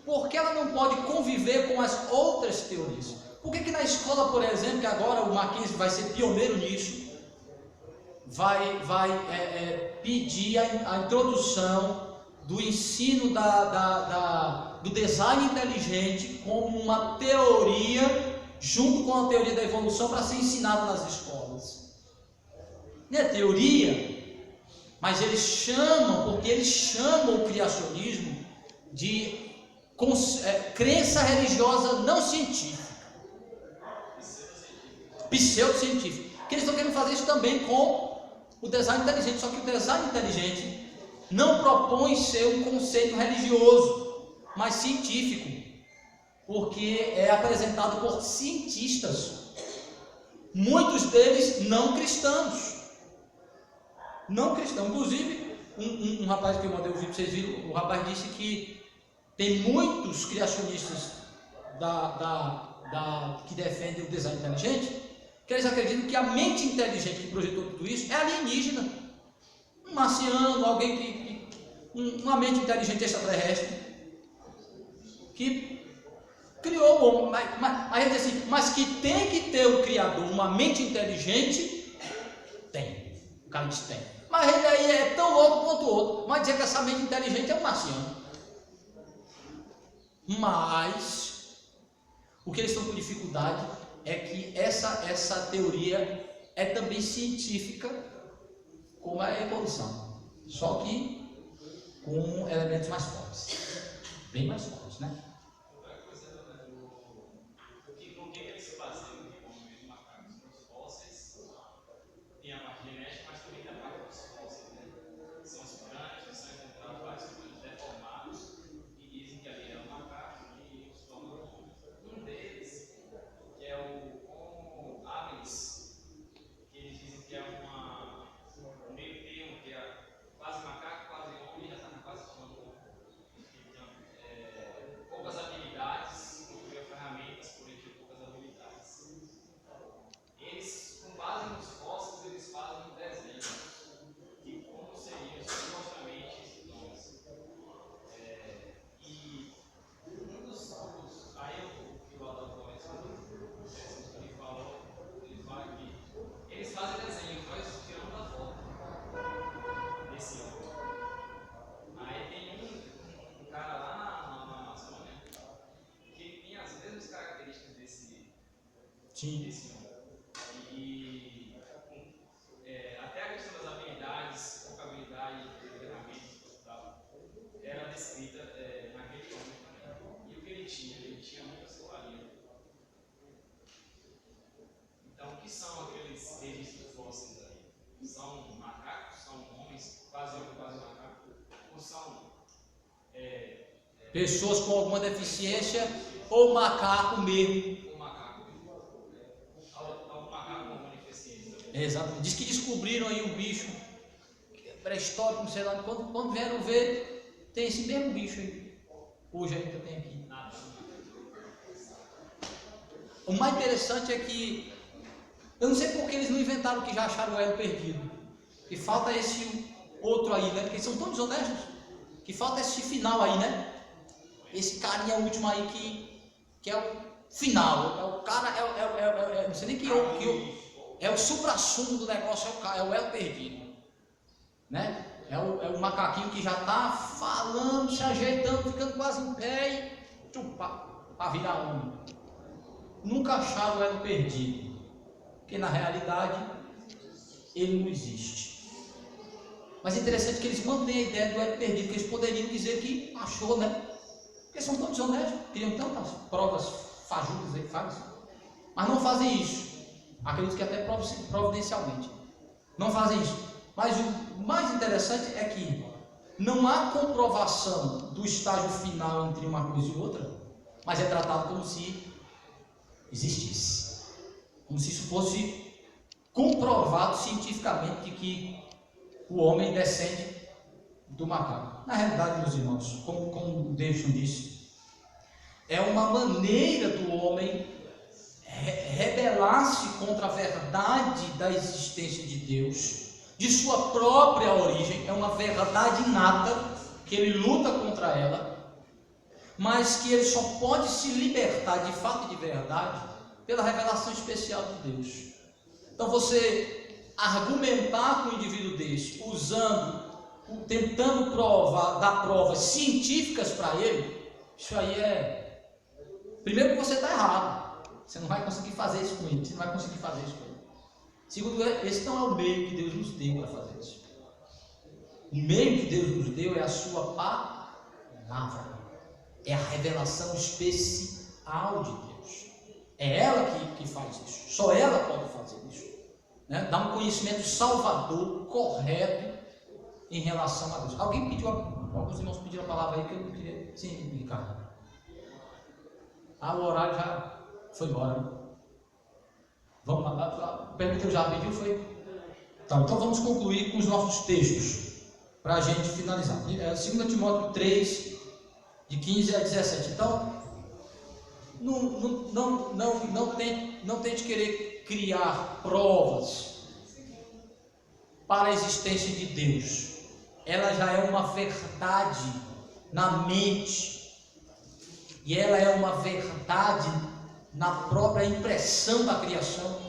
por que ela não pode conviver com as outras teorias? Por que na escola, por exemplo, que agora o Mackenzie vai ser pioneiro nisso, vai pedir a introdução do ensino do design inteligente como uma teoria, junto com a teoria da evolução, para ser ensinada nas escolas? Não é teoria, mas eles chamam, porque eles chamam o criacionismo de crença religiosa não científica, pseudocientífica. Que eles estão querendo fazer isso também com o design inteligente, só que o design inteligente não propõe ser um conceito religioso, mas científico, porque é apresentado por cientistas, muitos deles não cristãos. Inclusive, um rapaz que eu mandei o vídeo, vocês viram, o rapaz disse que tem muitos criacionistas que defendem o design inteligente, que eles acreditam que a mente inteligente que projetou tudo isso é alienígena, um marciano, alguém uma mente inteligente extraterrestre que criou o homem. Aí ele diz assim, mas que tem que ter o Criador uma mente inteligente? Tem. O cara diz tem. Mas ele aí é tão louco quanto o outro, mas dizer que essa mente inteligente é um marciano. Mas o que eles estão com dificuldade é que essa teoria é também científica, como a evolução, só que com elementos mais fortes, bem mais fortes, né? Outra coisa, com que eles se baseiam de como os macacos nos fósseis, tem a parte genética, mas também tem a parte dos fósseis, né? São os crânios, são encontrados vários crânios deformados e dizem que ali é um macaco e os formados. Um deles, que é o Homo habilis, que eles dizem que é um meio termo, que é quase macaco, quase homem, já está na quase humano. Poucas habilidades, construía ferramentas, porém tinha poucas habilidades. Eles, com base nos fósseis, eles fazem um desenho de como seriam supostamente esses nomes. E um dos aí o Adolfo ele fala que eles fazem desenho, nós tiramos a foto desse homem. Aí tem um cara lá na Amazônia que tinha as mesmas características desse homem. E até a questão das habilidades, vocabilidade, ferramentas, era descrita naquele homem também. E o que ele tinha muita solaria. Então, o que são aqueles registros fósseis aí? São macacos? São homens? Quase homem, quase macaco? Ou são Pessoas com alguma deficiência ou macaco mesmo? um macaco? Algum macaco com alguma deficiência? Exato. Diz que descobriram aí um bicho pré-histórico, não sei lá, quando vieram ver, tem esse mesmo bicho aí. Hoje ainda tem aqui. O mais interessante é que eu não sei por que eles não inventaram que já acharam o elo perdido. Que falta esse outro aí, né? Porque eles são tão desonestos. Que falta esse final aí, né? Esse carinha último aí que é o final. É o cara, não sei nem é o suprassumo do negócio, é o elo perdido. Né? É o macaquinho que já está falando, se ajeitando, ficando quase em pé e para virar homem. Nunca acharam o elo perdido. Porque na realidade ele não existe. Mas é interessante que eles mantêm a ideia do elo perdido, que eles poderiam dizer que achou, né? Porque são tão desonestos, criam tantas provas fajutas aí, mas não fazem isso. Acredito que até providencialmente não fazem isso. Mas o mais interessante é que não há comprovação do estágio final entre uma coisa e outra, mas é tratado como se existisse, como se isso fosse comprovado cientificamente de que o homem descende do macaco. Na realidade, meus irmãos, como o Davidson disse, é uma maneira do homem rebelar-se contra a verdade da existência de Deus, de sua própria origem. É uma verdade inata que ele luta contra ela, mas que ele só pode se libertar de fato e de verdade pela revelação especial de Deus. Então você argumentar com um indivíduo desse, tentando dar provas científicas para ele, isso aí primeiro que você está errado, você não vai conseguir fazer isso com ele, Segundo, esse não é o meio que Deus nos deu para fazer isso. O meio que Deus nos deu é a sua palavra, é a revelação especial de Deus. É ela que faz isso, só ela pode fazer isso, né? Dá um conhecimento salvador, correto em relação a Deus. Alguns irmãos pediram a palavra aí que eu não queria. Sim, Ricardo. O horário já foi embora, né? Vamos lá, permitiu já pediu, foi? Tá, então vamos concluir com os nossos textos para a gente finalizar. 2 Timóteo 3, de 15 a 17. Então, não tente querer criar provas para a existência de Deus. Ela já é uma verdade na mente, e ela é uma verdade na própria impressão da criação.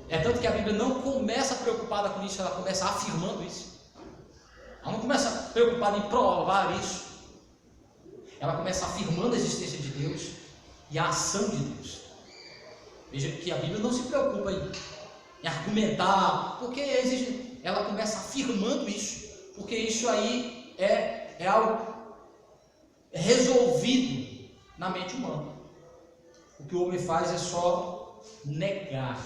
É tanto que a Bíblia não começa preocupada com isso, ela começa afirmando isso. Ela não começa preocupada em provar isso, ela começa afirmando a existência de Deus e a ação de Deus. Veja que a Bíblia não se preocupa em argumentar, porque ela começa afirmando isso, porque isso aí é algo resolvido na mente humana. O que o homem faz é só negar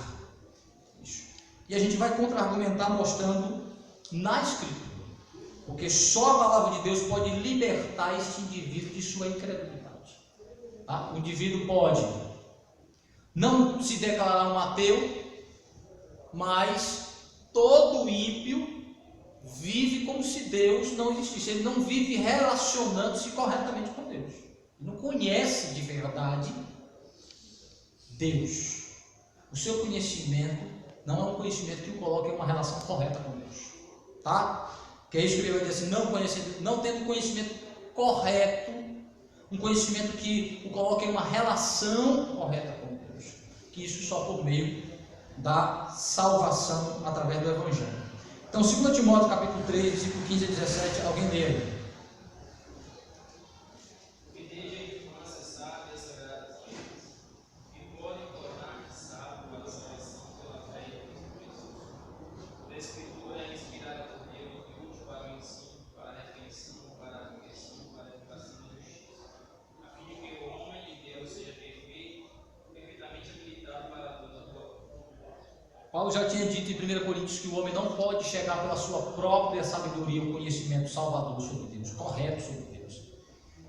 isso. E a gente vai contra-argumentar mostrando na Escritura, porque só a palavra de Deus pode libertar esse indivíduo de sua incredulidade. Tá? O indivíduo pode não se declarar um ateu, mas todo ímpio vive como se Deus não existisse. Ele não vive relacionando-se corretamente com Deus. Ele não conhece de verdade Deus. O seu conhecimento não é um conhecimento que o coloque em uma relação correta com Deus. Tá? Que é isso que ele vai dizer assim, não tendo conhecimento correto, um conhecimento que o coloque em uma relação correta com Deus. Que isso só por meio da salvação através do Evangelho. Então, 2 Timóteo capítulo 3, versículo 15 a 17, alguém lê aí. Paulo já tinha dito em 1 Coríntios que o homem não pode chegar pela sua própria sabedoria ao conhecimento salvador sobre Deus, correto sobre Deus.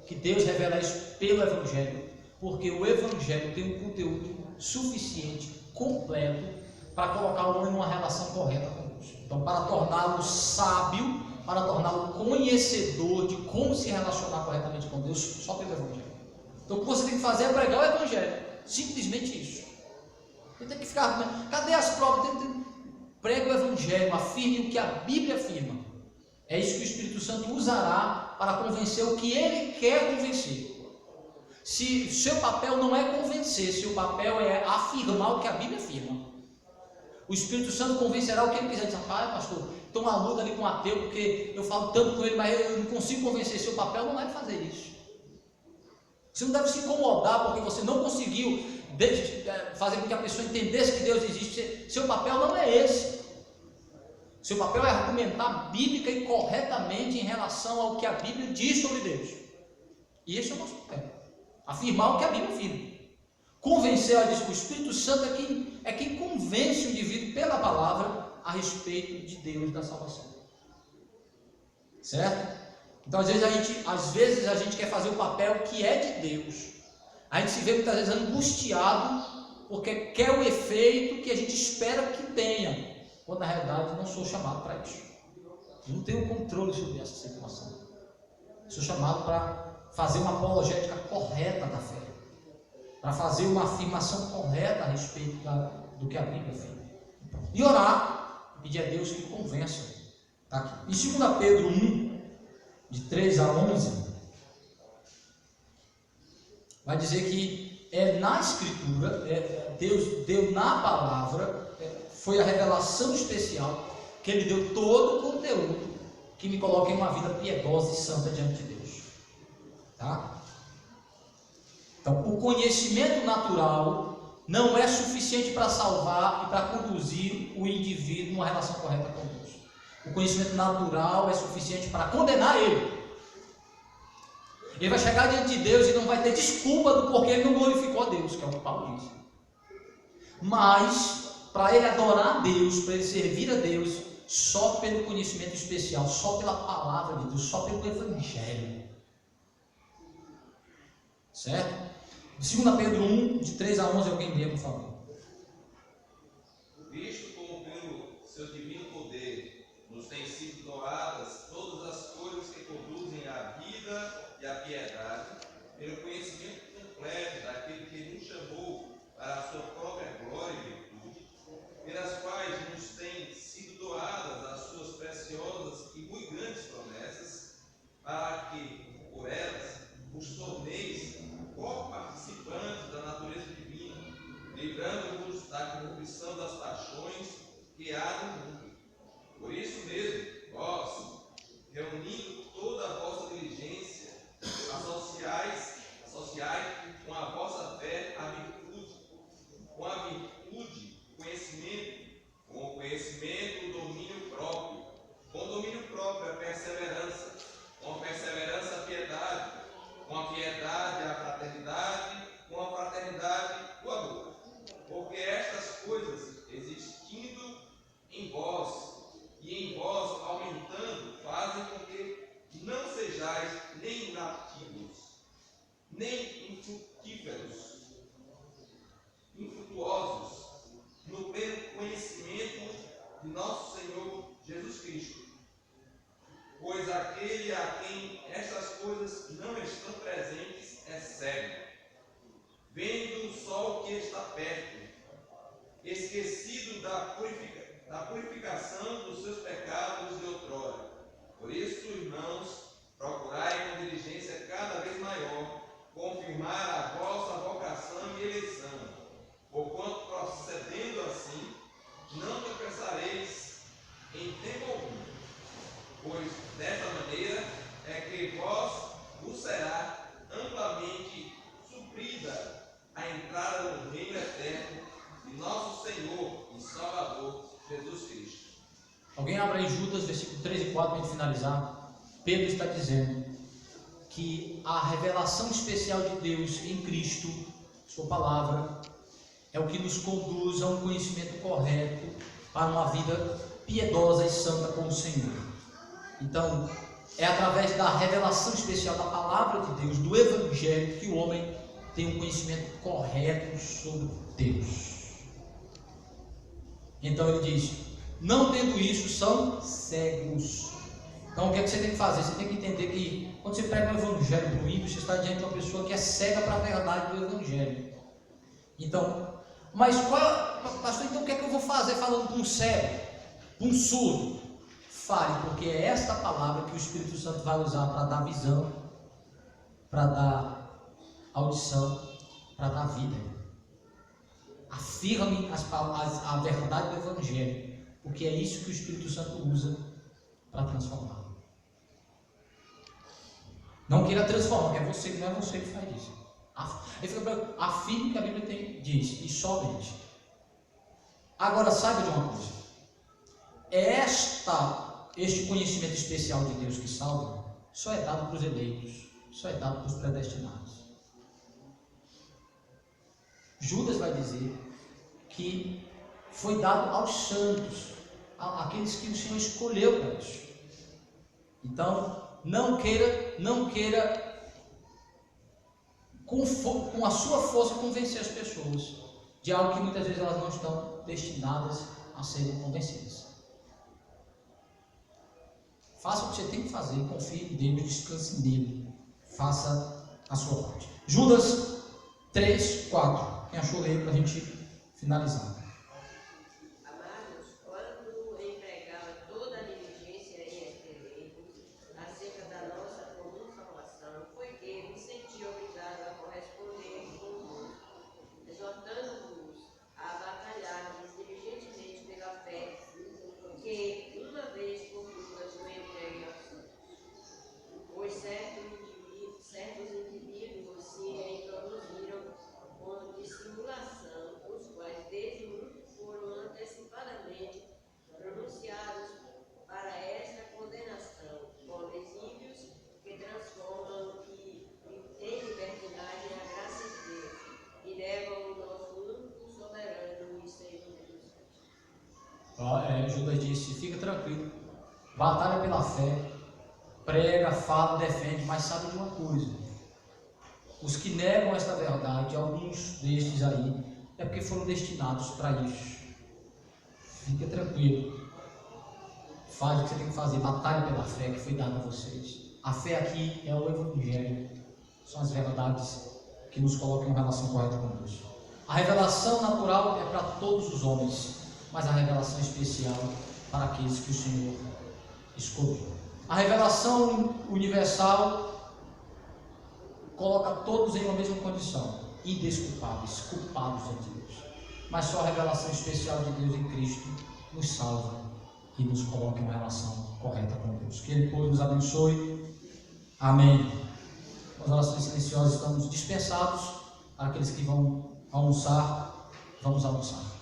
Que Deus revela isso pelo Evangelho, porque o Evangelho tem um conteúdo suficiente, completo, para colocar o homem numa relação correta com Deus. Então, para torná-lo sábio, para torná-lo conhecedor de como se relacionar corretamente com Deus, só pelo Evangelho. Então, o que você tem que fazer é pregar o Evangelho, simplesmente isso. Você tem que ficar, cadê as provas? Prega o Evangelho, afirme o que a Bíblia afirma. É isso que o Espírito Santo usará para convencer o que ele quer convencer. Se seu papel não é convencer, seu papel é afirmar o que a Bíblia afirma. O Espírito Santo convencerá o que ele quiser. Diz, pastor, estou uma luta ali com o ateu, porque eu falo tanto com ele, mas eu não consigo convencer. Seu papel não é fazer isso. Você não deve se incomodar porque você não conseguiu fazer com que a pessoa entendesse que Deus existe. Seu papel não é esse. Seu papel é argumentar bíblica e corretamente em relação ao que a Bíblia diz sobre Deus. E esse é o nosso papel. Afirmar o que a Bíblia afirma. Convencer, o Espírito Santo é quem convence o indivíduo pela palavra a respeito de Deus, da salvação. Certo? Então às vezes a gente quer fazer o papel que é de Deus. A gente se vê muitas vezes angustiado porque quer o efeito que a gente espera que tenha, quando na realidade não sou chamado para isso. Eu não tenho controle sobre essa situação. Sou chamado para fazer uma apologética correta da fé, para fazer uma afirmação correta a respeito do que a Bíblia afirma. E orar, pedir a Deus que me convença. Tá aqui. Em 2 Pedro 1, de 3 a 11, vai dizer que é na Escritura, Deus deu na palavra, foi a revelação especial que Ele deu todo o conteúdo que me coloca em uma vida piedosa e santa diante de Deus. Tá? Então, o conhecimento natural não é suficiente para salvar e para conduzir o indivíduo numa relação correta com Deus. O conhecimento natural é suficiente para condenar ele. Ele vai chegar diante de Deus e não vai ter desculpa do porquê ele não glorificou a Deus, que é o que Paulo diz. Mas, para ele adorar a Deus, para ele servir a Deus, só pelo conhecimento especial, só pela palavra de Deus, só pelo Evangelho. Certo? 2 Pedro 1, de 3 a 11, alguém lê, por favor. Visto como pelo seu divino poder nos têm sido doadas todas as coisas que conduzem à vida e à piedade, pelo conhecimento completo daquele que nos chamou para a sua própria glória e virtude, pelas quais nos têm sido doadas as suas preciosas e muito grandes promessas, para que, por elas, os torneis co-participantes da natureza divina, livrando-vos da corrupção das paixões que há no mundo. Por isso mesmo, vós, reunindo toda a vossa diligência, associai com a vossa fé a virtude, com a virtude, conhecimento, com o conhecimento, o domínio próprio, com o domínio próprio, a perseverança, com a perseverança, a piedade, com a piedade, a fraternidade, com a fraternidade, o amor. Porque estas coisas, existindo em vós e em vós aumentando, fazem com que não sejais nem inativos, nem infrutuosos no pleno conhecimento de nosso Senhor Jesus Cristo. Pois aquele a quem estas coisas não estão presentes é cego, vendo só o que está perto, esquecido da purificação dos seus pecados de outrora. Por isso, irmãos, procurai com diligência cada vez maior confirmar a vossa vocação e eleição, porquanto procedendo assim, não tropeçareis em tempo algum, pois desta maneira é que vos será amplamente suprida a entrada no reino eterno de nosso Senhor e Salvador Jesus Cristo. Alguém abra em Judas, versículo 3 e 4, para a gente finalizar. Pedro está dizendo que a revelação especial de Deus em Cristo, sua palavra, é o que nos conduz a um conhecimento correto para uma vida piedosa e santa com o Senhor. Então, é através da revelação especial da palavra de Deus, do Evangelho, que o homem tem um conhecimento correto sobre Deus. Então ele diz: não tendo isso, são cegos. Então o que é que você tem que fazer? Você tem que entender que quando você prega o Evangelho para o ímpio, você está diante de uma pessoa que é cega para a verdade do Evangelho. Então, mas pastor, então o que é que eu vou fazer falando para um cego, para um surdo? Fale, porque é esta palavra que o Espírito Santo vai usar para dar visão, para dar audição, para dar vida. Afirme a verdade do Evangelho, porque é isso que o Espírito Santo usa para transformar. Não queira transformar, que não é você que faz isso. Afirme que a Bíblia diz, e somente. Agora, saiba de uma coisa: este conhecimento especial de Deus que salva só é dado para os eleitos, só é dado para os predestinados. Judas vai dizer que foi dado aos santos, àqueles que o Senhor escolheu para isso. Então, não queira com a sua força convencer as pessoas de algo que muitas vezes elas não estão destinadas a serem convencidas. Faça o que você tem que fazer, confie em Deus, descanse nele, faça a sua parte. Judas 3, 4. Quem achou ler para a gente finalizar? Amados, quando empregava toda a diligência em escrever acerca da nossa comum salvação, foi que me senti obrigado a corresponder Judas disse: fica tranquilo, batalha pela fé, prega, fala, defende, mas sabe de uma coisa: os que negam esta verdade, alguns destes aí, é porque foram destinados para isso. Fica tranquilo, faz o que você tem que fazer, batalha pela fé que foi dada a vocês. A fé aqui é o Evangelho, são as verdades que nos colocam em relação correta com Deus. A revelação natural é para todos os homens, mas a revelação especial para aqueles que o Senhor escolheu. A revelação universal coloca todos em uma mesma condição, indesculpáveis, culpados de Deus. Mas só a revelação especial de Deus em Cristo nos salva e nos coloca em uma relação correta com Deus. Que Ele, pois, nos abençoe. Amém. Com as orações silenciosas estamos dispensados. Para aqueles que vão almoçar, vamos almoçar.